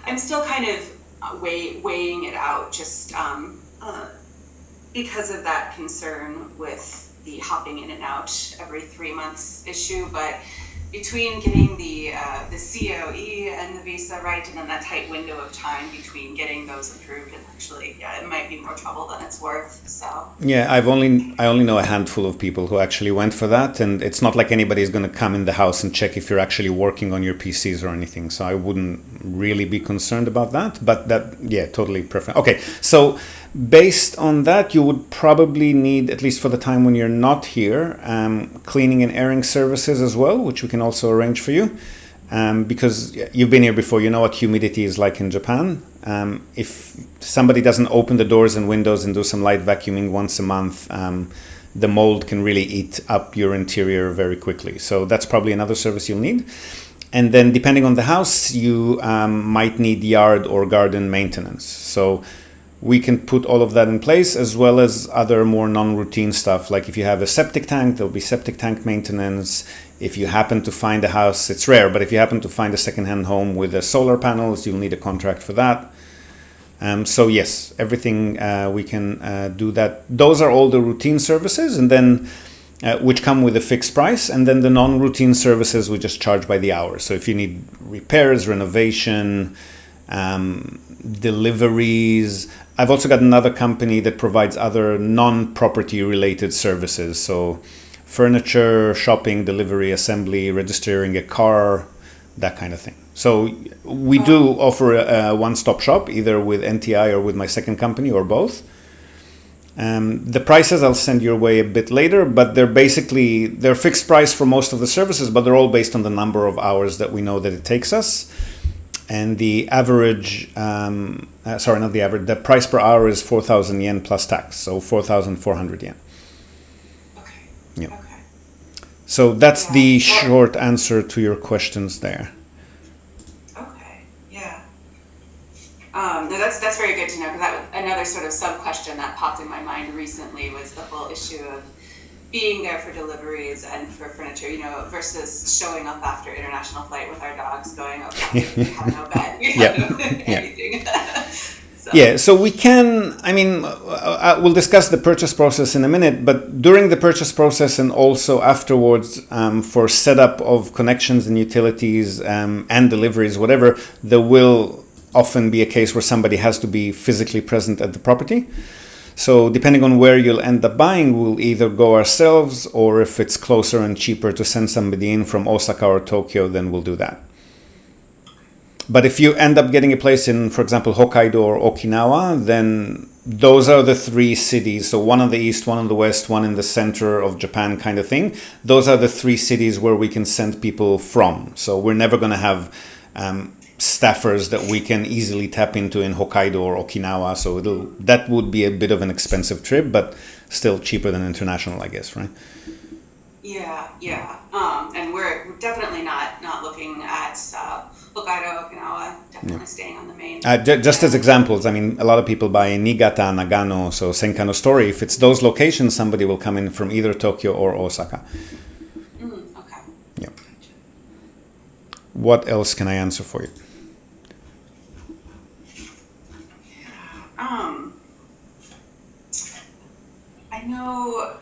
Speaker 4: I'm still kind of weighing it out, just because of that concern with the hopping in and out every 3 months issue. But between getting the COE and the visa right, and then that tight window of time between getting those approved, and actually, it might be more trouble than it's worth. So
Speaker 1: yeah, I only know a handful of people who actually went for that, and it's not like anybody's going to come in the house and check if you're actually working on your PCs or anything. So I wouldn't really be concerned about that. But that, yeah, totally perfect. Okay, so based on that, you would probably need, at least for the time when you're not here, cleaning and airing services as well, which we can also arrange for you. Because you've been here before, you know what humidity is like in Japan. If somebody doesn't open the doors and windows and do some light vacuuming once a month, the mold can really eat up your interior very quickly. So that's probably another service you'll need. And then depending on the house, you might need yard or garden maintenance. So we can put all of that in place, as well as other more non-routine stuff. Like if you have a septic tank, there'll be septic tank maintenance. If you happen to find a house, it's rare, but if you happen to find a secondhand home with solar panels, you'll need a contract for that. So yes, everything we can do that. Those are all the routine services, and then which come with a fixed price. And then the non-routine services we just charge by the hour. So if you need repairs, renovation, deliveries. I've also got another company that provides other non-property related services. So furniture, shopping, delivery, assembly, registering a car, that kind of thing. So we do offer a one-stop shop, either with NTI or with my second company, or both. The prices I'll send your way a bit later, but they're fixed price for most of the services, but they're all based on the number of hours that we know that it takes us. And the average, the price per hour is 4,000 yen plus tax, so 4,400 yen.
Speaker 4: okay.
Speaker 1: Yeah.
Speaker 4: Okay.
Speaker 1: So that's the short answer to your questions there.
Speaker 4: Okay. Yeah. No, that's very good to know, because that was another sort of sub question that popped in my mind recently, was the whole issue of being there for deliveries and for furniture, versus showing up after international flight with our dogs, going, okay, we have no bed, we have no anything.
Speaker 1: So we can, we'll discuss the purchase process in a minute, but during the purchase process and also afterwards, for setup of connections and utilities and deliveries, whatever, there will often be a case where somebody has to be physically present at the property. So depending on where you'll end up buying, we'll either go ourselves, or if it's closer and cheaper to send somebody in from Osaka or Tokyo, then we'll do that. But if you end up getting a place in, for example, Hokkaido or Okinawa, then those are the 3 cities. So one on the east, one on the west, one in the center of Japan kind of thing. Those are the 3 cities where we can send people from. So we're never going to have staffers that we can easily tap into in Hokkaido or Okinawa. So that would be a bit of an expensive trip, but still cheaper than international, I guess, right?
Speaker 4: Yeah. And we're definitely not looking at Hokkaido, Okinawa, definitely staying on the main.
Speaker 1: Just as examples, a lot of people buy in Niigata, Nagano, so same kind of story. If it's those locations, somebody will come in from either Tokyo or Osaka.
Speaker 4: Okay.
Speaker 1: Yeah. What else can I answer for you?
Speaker 4: I know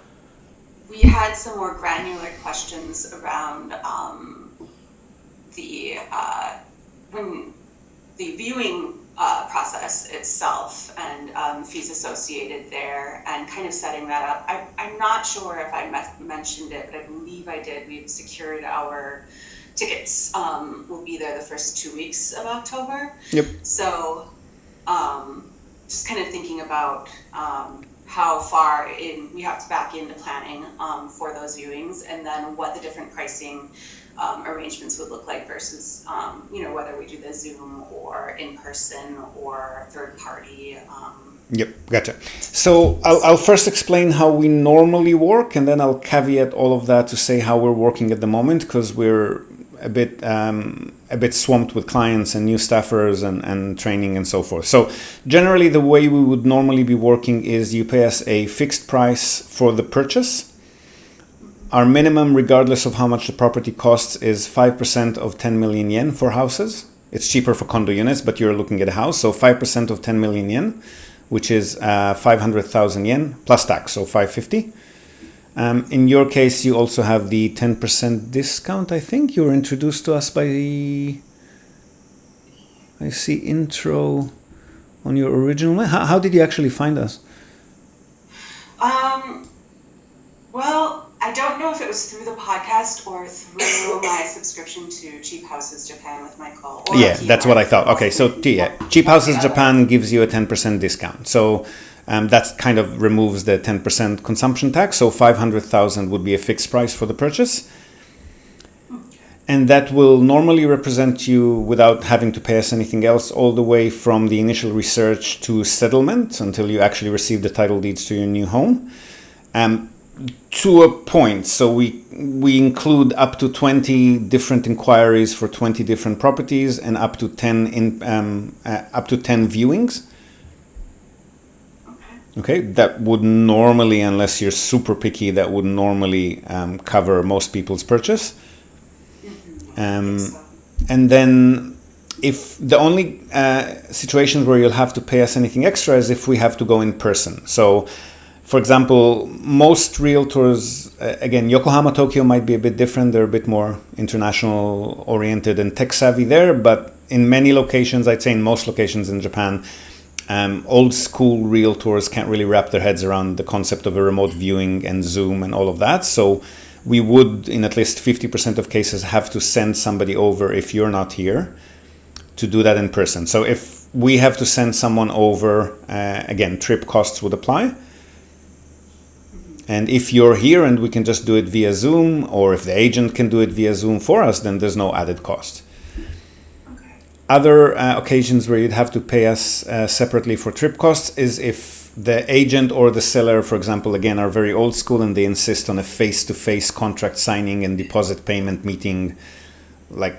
Speaker 4: we had some more granular questions around the when the viewing process itself and fees associated there, and kind of setting that up. I'm not sure if I mentioned it, but I believe I did. We've secured our tickets. Will be there the first 2 weeks of October.
Speaker 1: Yep.
Speaker 4: So just kind of thinking about how far in we have to back into planning for those viewings, and then what the different pricing arrangements would look like versus, whether we do the Zoom or in person or third party.
Speaker 1: Yep, gotcha. So I'll first explain how we normally work, and then I'll caveat all of that to say how we're working at the moment, because we're a bit swamped with clients and new staffers and training and so forth. So generally the way we would normally be working is you pay us a fixed price for the purchase. Our minimum, regardless of how much the property costs, is 5% of 10 million yen for houses. It's cheaper for condo units, but you're looking at a house. So 5% of 10 million yen, which is 500,000 yen plus tax, so 550. In your case, you also have the 10% discount, I think. You were introduced to us by I see intro on your original one. How did you actually find us?
Speaker 4: Well, I don't know if it was through the podcast or through my subscription to Cheap Houses Japan with Michael. Or
Speaker 1: Yeah, that's what I thought. Okay, so Cheap Houses Japan gives you a 10% discount. So that kind of removes the 10% consumption tax. So 500,000 would be a fixed price for the purchase. And that will normally represent you without having to pay us anything else all the way from the initial research to settlement until you actually receive the title deeds to your new home. To a point. So we include up to 20 different inquiries for 20 different properties and up to 10 viewings. Okay, that would normally, unless you're super picky, that would normally cover most people's purchase. And then if the only situations where you'll have to pay us anything extra is if we have to go in person. So, for example, most realtors, again, Yokohama, Tokyo might be a bit different. They're a bit more international oriented and tech savvy there. But in many locations, I'd say in most locations in Japan, old school realtors can't really wrap their heads around the concept of a remote viewing and Zoom and all of that. So we would, in at least 50% of cases, have to send somebody over if you're not here to do that in person. So if we have to send someone over, again, trip costs would apply. And if you're here and we can just do it via Zoom, or if the agent can do it via Zoom for us, then there's no added cost.
Speaker 4: Okay.
Speaker 1: Other occasions where you'd have to pay us separately for trip costs is if the agent or the seller, for example, again, are very old school and they insist on a face-to-face contract signing and deposit payment meeting, like,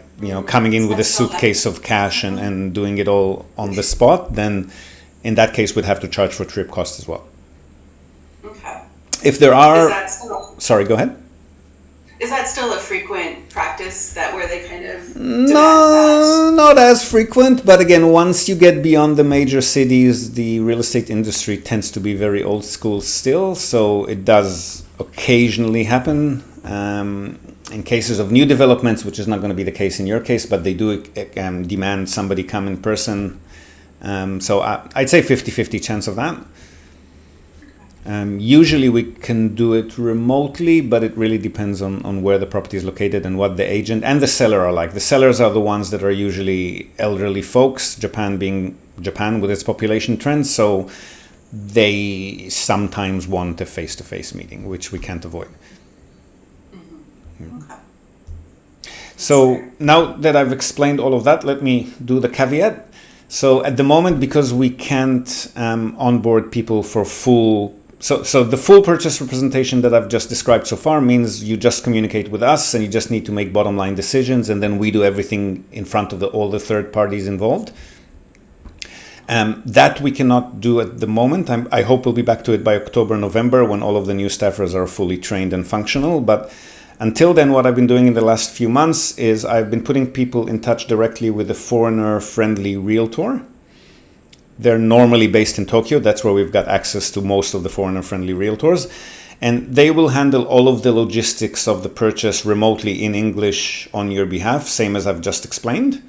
Speaker 1: coming in with a suitcase of cash and doing it all on the spot, then in that case we'd have to charge for trip costs as well.
Speaker 4: Okay.
Speaker 1: If there are... Sorry, go ahead.
Speaker 4: Is that still a frequent practice where they kind of
Speaker 1: No, not as frequent. But again, once you get beyond the major cities, the real estate industry tends to be very old school still. So it does occasionally happen in cases of new developments, which is not going to be the case in your case, but they do demand somebody come in person. So I'd say 50-50 chance of that. Usually we can do it remotely, but it really depends on where the property is located and what the agent and the seller are like. The sellers are the ones that are usually elderly folks, Japan being Japan with its population trends, so they sometimes want a face-to-face meeting, which we can't avoid.
Speaker 4: Mm-hmm. Okay.
Speaker 1: So now that I've explained all of that, let me do the caveat. So at the moment, because we can't onboard people for full... So the full purchase representation that I've just described so far means you just communicate with us and you just need to make bottom line decisions, and then we do everything in front of all the third parties involved. That we cannot do at the moment. I hope we'll be back to it by October, November, when all of the new staffers are fully trained and functional. But until then, what I've been doing in the last few months is I've been putting people in touch directly with a foreigner-friendly realtor. They're normally based in Tokyo. That's where we've got access to most of the foreigner-friendly realtors. And they will handle all of the logistics of the purchase remotely in English on your behalf, same as I've just explained.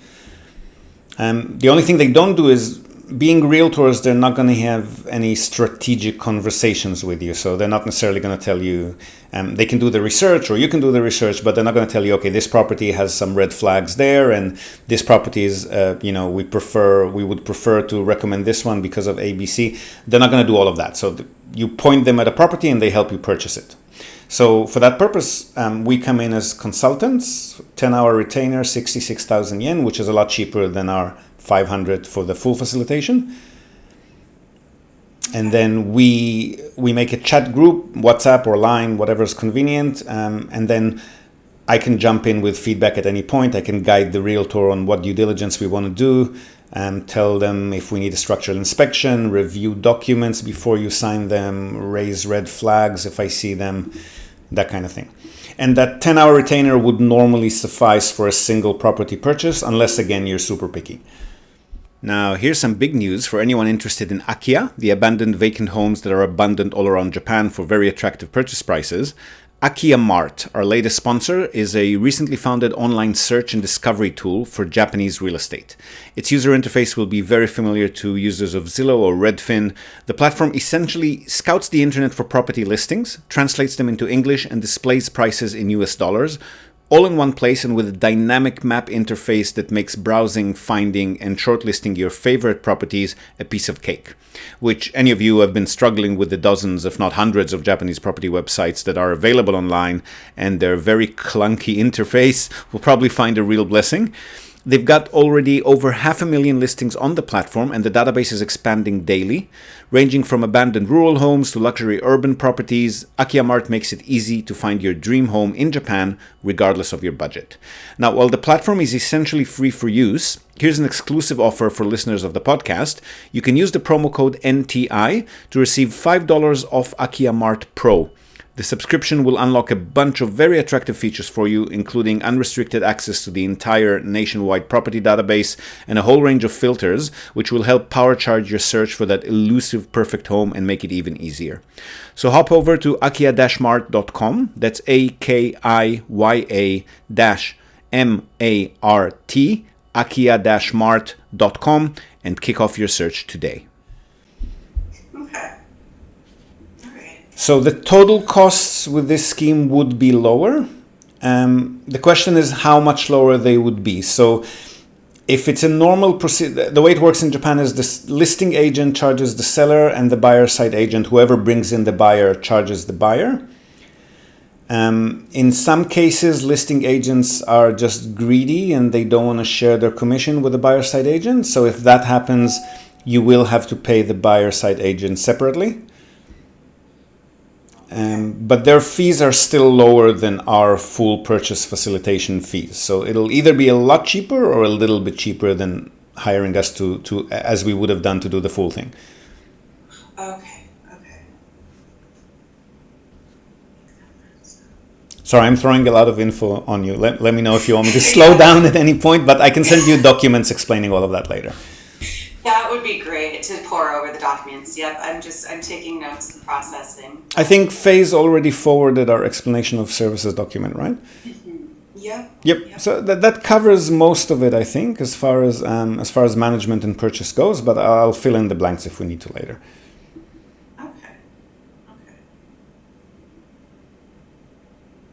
Speaker 1: The only thing they don't do is, being realtors, they're not going to have any strategic conversations with you. So they're not necessarily going to tell you, they can do the research or you can do the research, but they're not going to tell you, okay, this property has some red flags there, and this property is, we would prefer to recommend this one because of ABC. They're not going to do all of that. So you point them at a property and they help you purchase it. So for that purpose, we come in as consultants, 10-hour retainer, 66,000 yen, which is a lot cheaper than our 500 for the full facilitation. And then we make a chat group, WhatsApp or Line, whatever is convenient. And then I can jump in with feedback at any point. I can guide the realtor on what due diligence we want to do, tell them if we need a structural inspection, review documents before you sign them, raise red flags if I see them, that kind of thing. And that 10-hour retainer would normally suffice for a single property purchase, unless, again, you're super picky. Now, here's some big news for anyone interested in Akiya, the abandoned vacant homes that are abundant all around Japan for very attractive purchase prices. Akiya Mart, our latest sponsor, is a recently founded online search and discovery tool for Japanese real estate. Its user interface will be very familiar to users of Zillow or Redfin. The platform essentially scouts the internet for property listings, translates them into English, and displays prices in US dollars, all in one place and with a dynamic map interface that makes browsing, finding, and shortlisting your favorite properties a piece of cake. Which any of you who have been struggling with the dozens, if not hundreds, of Japanese property websites that are available online and their very clunky interface will probably find a real blessing. They've got already over 500,000 listings on the platform, and the database is expanding daily. Ranging from abandoned rural homes to luxury urban properties, Akiya Mart makes it easy to find your dream home in Japan, regardless of your budget. Now, while the platform is essentially free for use, here's an exclusive offer for listeners of the podcast. You can use the promo code NTI to receive $5 off Akiya Mart Pro. The subscription will unlock a bunch of very attractive features for you, including unrestricted access to the entire nationwide property database and a whole range of filters, which will help power charge your search for that elusive perfect home and make it even easier. So hop over to akiya-mart.com, that's AKIYA-MART, akiya-mart.com, and kick off your search today. So the total costs with this scheme would be lower. The question is how much lower they would be. So if it's a normal procedure, the way it works in Japan is the listing agent charges the seller and the buyer side agent, whoever brings in the buyer, charges the buyer. In some cases, listing agents are just greedy and they don't want to share their commission with the buyer side agent. So if that happens, you will have to pay the buyer side agent separately. But their fees are still lower than our full purchase facilitation fees. So it'll either be a lot cheaper or a little bit cheaper than hiring us to as we would have done to do the full thing.
Speaker 4: Okay.
Speaker 1: Sorry, I'm throwing a lot of info on you. Let me know if you want me to slow down at any point, but I can send you documents explaining all of that later.
Speaker 4: That would be great to pour over the documents. Yep, I'm taking notes and processing.
Speaker 1: I think Faye's already forwarded our explanation of services document, right?
Speaker 4: Mm-hmm. Yep.
Speaker 1: So that covers most of it, I think, as far as management and purchase goes. But I'll fill in the blanks if we need to later.
Speaker 4: Okay.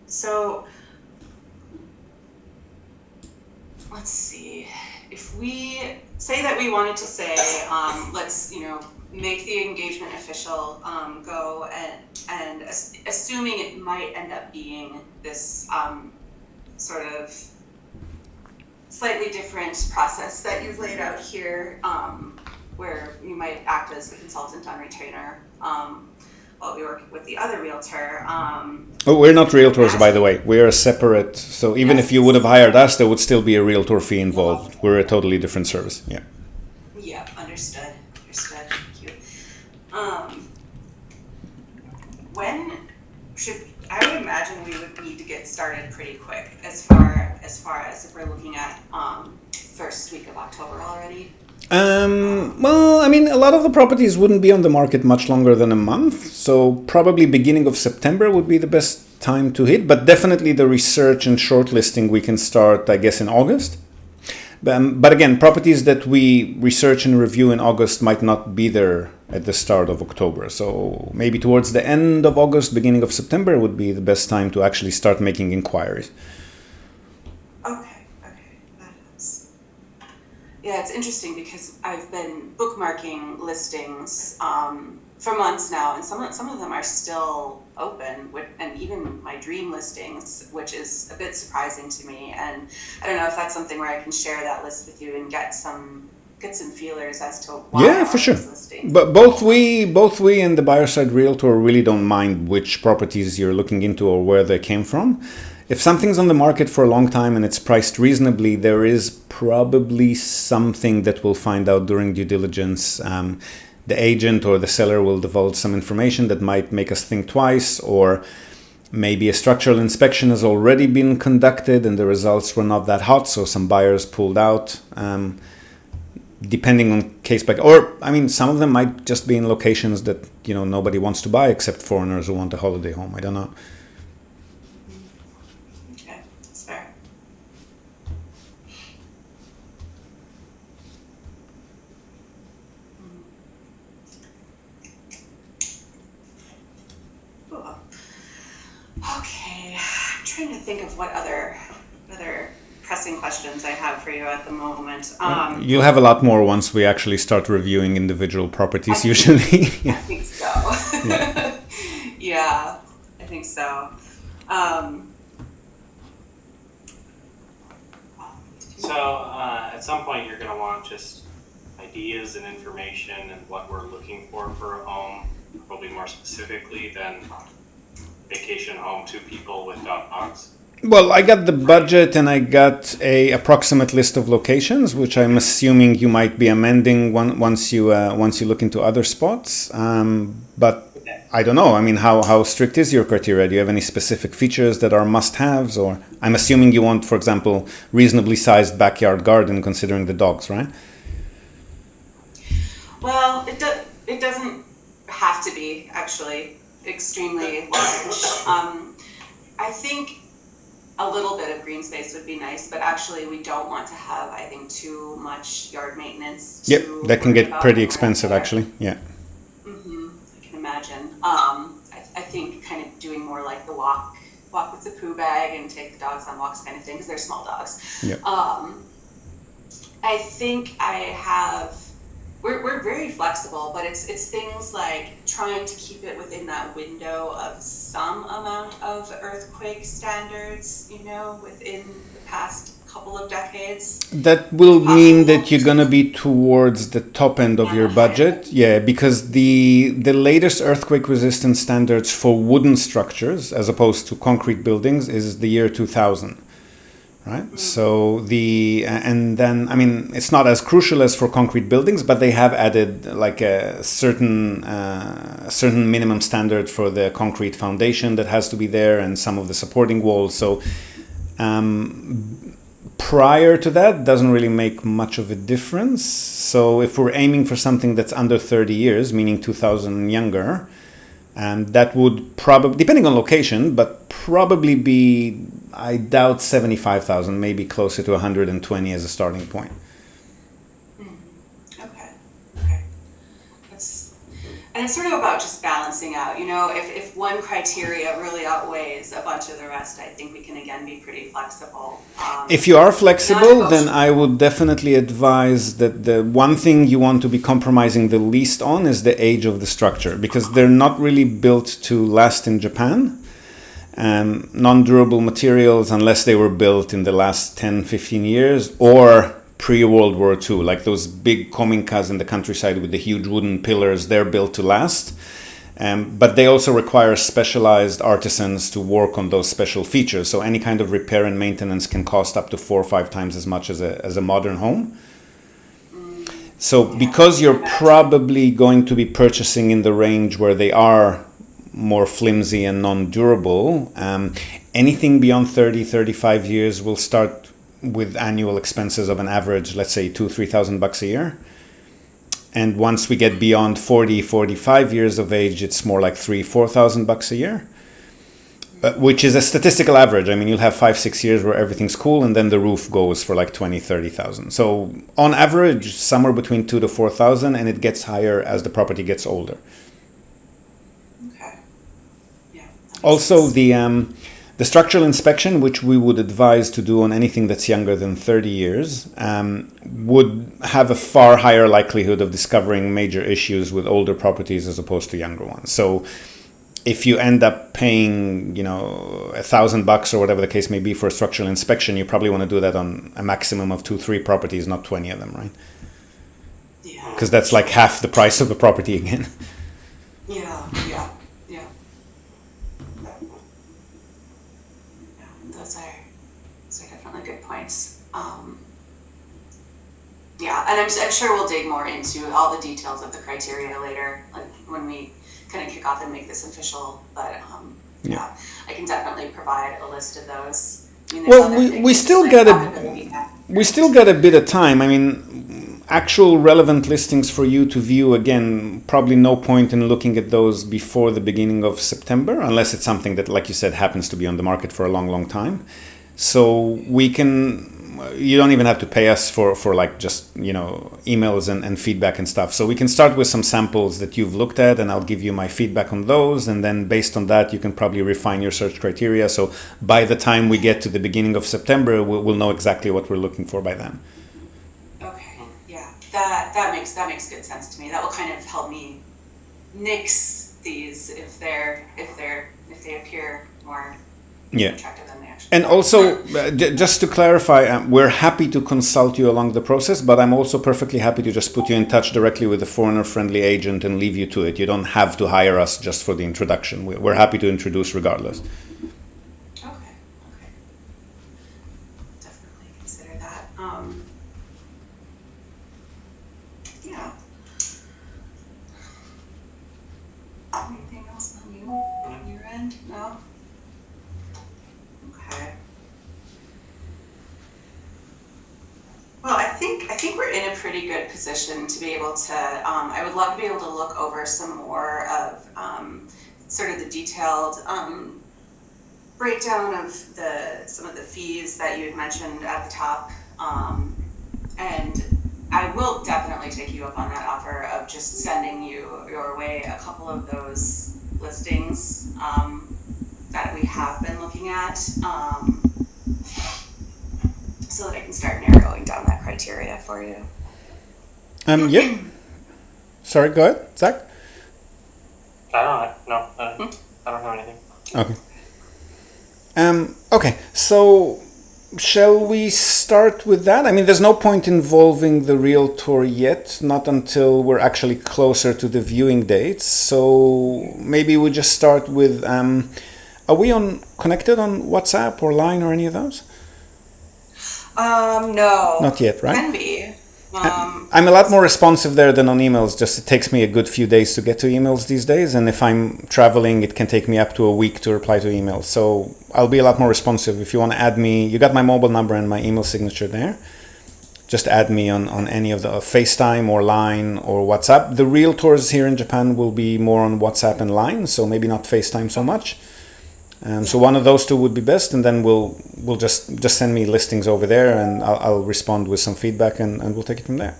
Speaker 4: So let's see. If we say that we wanted to say, let's make the engagement official, go and assuming it might end up being this sort of slightly different process that you've laid out here, where you might act as the consultant on retainer while we work with the other realtor.
Speaker 1: We're not realtors, by the way. We're a separate. So even if you would have hired us, there would still be a realtor fee involved. We're a totally different service. Yeah.
Speaker 4: Yeah, understood. Thank you. When should I would imagine we would need to get started pretty quick as far as if we're looking at first week of October already.
Speaker 1: Well, I mean, a lot of the properties wouldn't be on the market much longer than a month, so probably beginning of September would be the best time to hit, but definitely the research and shortlisting we can start, I guess, in August. But again, properties that we research and review in August might not be there at the start of October. So maybe towards the end of August, beginning of September would be the best time to actually start making inquiries.
Speaker 4: Okay, that helps. Yeah, it's interesting because I've been bookmarking listings for months now, and some of them are still open, and even my dream listings, which is a bit surprising to me. And I don't know if that's something where I can share that list with you and get some feelers as to why.
Speaker 1: Yeah, for sure. But both we and the buyer side realtor really don't mind which properties you're looking into or where they came from. If something's on the market for a long time and it's priced reasonably, there is probably something that we'll find out during due diligence. The agent or the seller will divulge some information that might make us think twice, or maybe a structural inspection has already been conducted and the results were not that hot, so some buyers pulled out, depending on case by case. Or, I mean, some of them might just be in locations that, nobody wants to buy except foreigners who want a holiday home. I don't know.
Speaker 4: Okay, that's fair. Okay, I'm trying to think of what other pressing questions I have for you at the moment.
Speaker 1: You'll have a lot more once we actually start reviewing individual properties, usually.
Speaker 4: I think so. Yeah, I think so.
Speaker 5: At some point, you're going to want just ideas and information and what we're looking for a home, probably more specifically than vacation home, 2 people with dogs.
Speaker 1: Well, I got the budget and I got a approximate list of locations, which I'm assuming you might be amending once you look into other spots. But I don't know. I mean, how strict is your criteria? Do you have any specific features that are must-haves? Or I'm assuming you want, for example, reasonably sized backyard garden, considering the dogs, right?
Speaker 4: Well, it doesn't have to be actually extremely large. I think a little bit of green space would be nice, but actually we don't want to have, I think, too much yard maintenance.
Speaker 1: Yep, that can get pretty expensive, actually. Yeah.
Speaker 4: I can imagine. I think kind of doing more like the walk with the poo bag and take the dogs on walks kind of thing, because they're small dogs.
Speaker 1: Yep.
Speaker 4: I think we're very flexible, but it's things like trying to keep it within that window of some amount of earthquake standards, within the past couple of decades.
Speaker 1: That will mean that you're going to be towards the top end of your budget. Yeah, because the latest earthquake resistance standards for wooden structures, as opposed to concrete buildings, is the year 2000. Right. So and then, I mean, it's not as crucial as for concrete buildings, but they have added like a certain minimum standard for the concrete foundation that has to be there and some of the supporting walls. So prior to that, doesn't really make much of a difference. So if we're aiming for something that's under 30 years, meaning 2000 and younger, that would probably, depending on location, but probably be, I doubt 75,000, maybe closer to 120 as a starting point.
Speaker 4: Okay. And it's sort of about just balancing out, if one criteria really outweighs a bunch of the rest, I think we can again be pretty flexible.
Speaker 1: If you are flexible, then I would definitely advise that the one thing you want to be compromising the least on is the age of the structure, because they're not really built to last in Japan. Non-durable materials, unless they were built in the last 10, 15 years, or pre-World War II, like those big kominkas in the countryside with the huge wooden pillars, they're built to last. But they also require specialized artisans to work on those special features. So any kind of repair and maintenance can cost up to 4 or 5 times as much as a modern home. So because you're probably going to be purchasing in the range where they are more flimsy and non-durable, anything beyond 30, 35 years will start with annual expenses of an average, let's say $2,000-3,000 a year. And once we get beyond 40, 45 years of age, it's more like $3,000-4,000 a year, which is a statistical average. I mean, you'll have 5-6 years where everything's cool, and then the roof goes for like 20,000-30,000. So on average, somewhere between 2,000 to 4,000, and it gets higher as the property gets older.
Speaker 4: Okay. Yeah.
Speaker 1: Also, the structural inspection, which we would advise to do on anything that's younger than 30 years, would have a far higher likelihood of discovering major issues with older properties as opposed to younger ones. So if you end up paying, $1,000 or whatever the case may be for a structural inspection, you probably want to do that on a maximum of 2-3 properties, not 20 of them, right?
Speaker 4: Yeah.
Speaker 1: Because that's like half the price of the property again.
Speaker 4: Yeah. Those are definitely good points. And I'm sure we'll dig more into all the details of the criteria later, like when we kind of kick off and make this official. But I can definitely provide a list of those. I mean,
Speaker 1: well, we still get a bit of time. I mean, actual relevant listings for you to view, again, probably no point in looking at those before the beginning of September, unless it's something that, like you said, happens to be on the market for a long, long time. So you don't even have to pay us for like just, emails and feedback and stuff. So we can start with some samples that you've looked at, and I'll give you my feedback on those. And then based on that, you can probably refine your search criteria. So by the time we get to the beginning of September, we'll know exactly what we're looking for by then.
Speaker 4: That makes good sense to me. That will kind of help me nix these if they appear more attractive than they actually
Speaker 1: and
Speaker 4: are.
Speaker 1: Also, just to clarify, we're happy to consult you along the process, but I'm also perfectly happy to just put you in touch directly with a foreigner-friendly agent and leave you to it. You don't have to hire us just for the introduction. We're happy to introduce regardless.
Speaker 4: Okay. Definitely consider that. Anything else on your end? No? Okay. Well, I think we're in a pretty good position to be able to, I would love to be able to look over some more of sort of the detailed breakdown of some of the fees that you had mentioned at the top. And I will definitely take you up on that offer of just sending your way a couple of those listings that we have been looking at, so that I can start narrowing down that criteria for you.
Speaker 1: Yeah. Sorry, go ahead, Zach.
Speaker 5: I don't know anything.
Speaker 1: Okay. Okay, so shall we start with that? I mean, there's no point involving the realtor yet, not until we're actually closer to the viewing dates. So maybe we just start with, are we connected on WhatsApp or Line or any of those?
Speaker 4: No.
Speaker 1: Not yet, right?
Speaker 4: Can be.
Speaker 1: I'm a lot more responsive there than on emails. Just it takes me a good few days to get to emails these days, and if I'm traveling, it can take me up to a week to reply to emails. So I'll be a lot more responsive. If you want to add me, you got my mobile number and my email signature there. Just add me on any of the FaceTime or Line or WhatsApp. The realtors here in Japan will be more on WhatsApp and Line, so maybe not FaceTime so much. So one of those two would be best, and then we'll just send me listings over there, and I'll respond with some feedback, and we'll take it from there.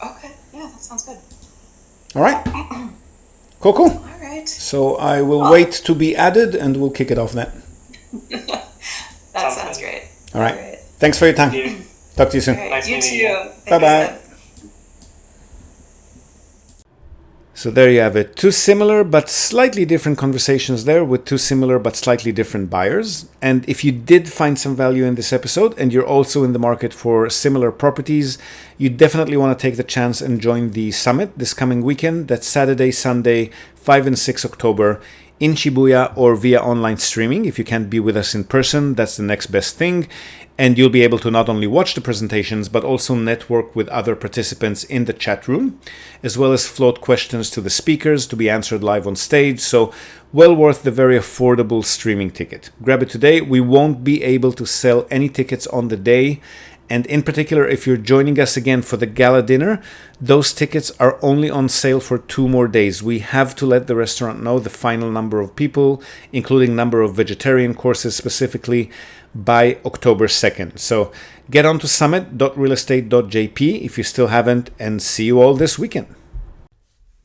Speaker 4: Okay, yeah, that sounds good.
Speaker 1: All right. Cool.
Speaker 4: All right.
Speaker 1: So I will wait to be added, and we'll kick it off then.
Speaker 4: That sounds great.
Speaker 1: All right. Great. Thanks for your time.
Speaker 5: Thank you.
Speaker 1: Talk to you soon.
Speaker 4: Right.
Speaker 5: Nice
Speaker 4: You
Speaker 5: meeting
Speaker 4: too.
Speaker 5: you.
Speaker 1: Bye-bye. So there you have it. Two similar but slightly different conversations there with two similar but slightly different buyers. And if you did find some value in this episode and you're also in the market for similar properties, you definitely want to take the chance and join the summit this coming weekend. That's Saturday, Sunday, 5 and 6 October in Shibuya or via online streaming. If you can't be with us in person, that's the next best thing. And you'll be able to not only watch the presentations, but also network with other participants in the chat room, as well as float questions to the speakers to be answered live on stage. So well worth the very affordable streaming ticket. Grab it today. We won't be able to sell any tickets on the day, And in particular, if you're joining us again for the gala dinner, those tickets are only on sale for 2 more days. We have to let the restaurant know the final number of people, including number of vegetarian courses specifically, by October 2nd. So get on to summit.realestate.jp if you still haven't, and see you all this weekend.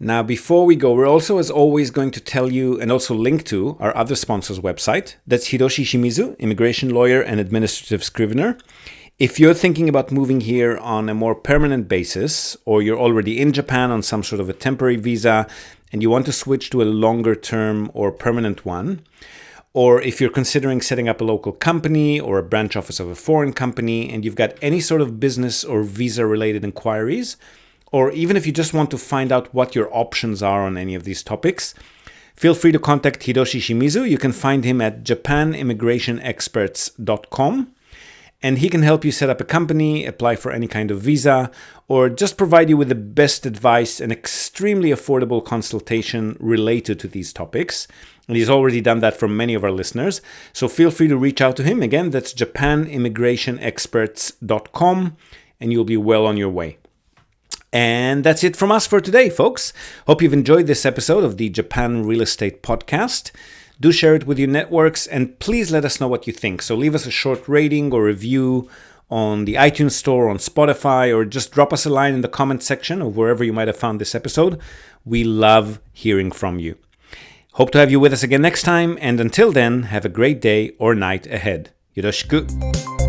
Speaker 1: Now, before we go, we're also, as always, going to tell you and also link to our other sponsor's website. That's Hiroshi Shimizu, immigration lawyer and administrative scrivener. If you're thinking about moving here on a more permanent basis, or you're already in Japan on some sort of a temporary visa and you want to switch to a longer term or permanent one, or if you're considering setting up a local company or a branch office of a foreign company and you've got any sort of business or visa related inquiries, or even if you just want to find out what your options are on any of these topics, feel free to contact Hiroshi Shimizu. You can find him at japanimmigrationexperts.com. And he can help you set up a company, apply for any kind of visa, or just provide you with the best advice and extremely affordable consultation related to these topics. And he's already done that for many of our listeners. So feel free to reach out to him. Again, that's japanimmigrationexperts.com, and you'll be well on your way. And that's it from us for today, folks. Hope you've enjoyed this episode of the Japan Real Estate Podcast. Do share it with your networks, and please let us know what you think. So leave us a short rating or review on the iTunes Store, on Spotify, or just drop us a line in the comment section of wherever you might have found this episode. We love hearing from you. Hope to have you with us again next time, and until then, have a great day or night ahead. Yoroshiku.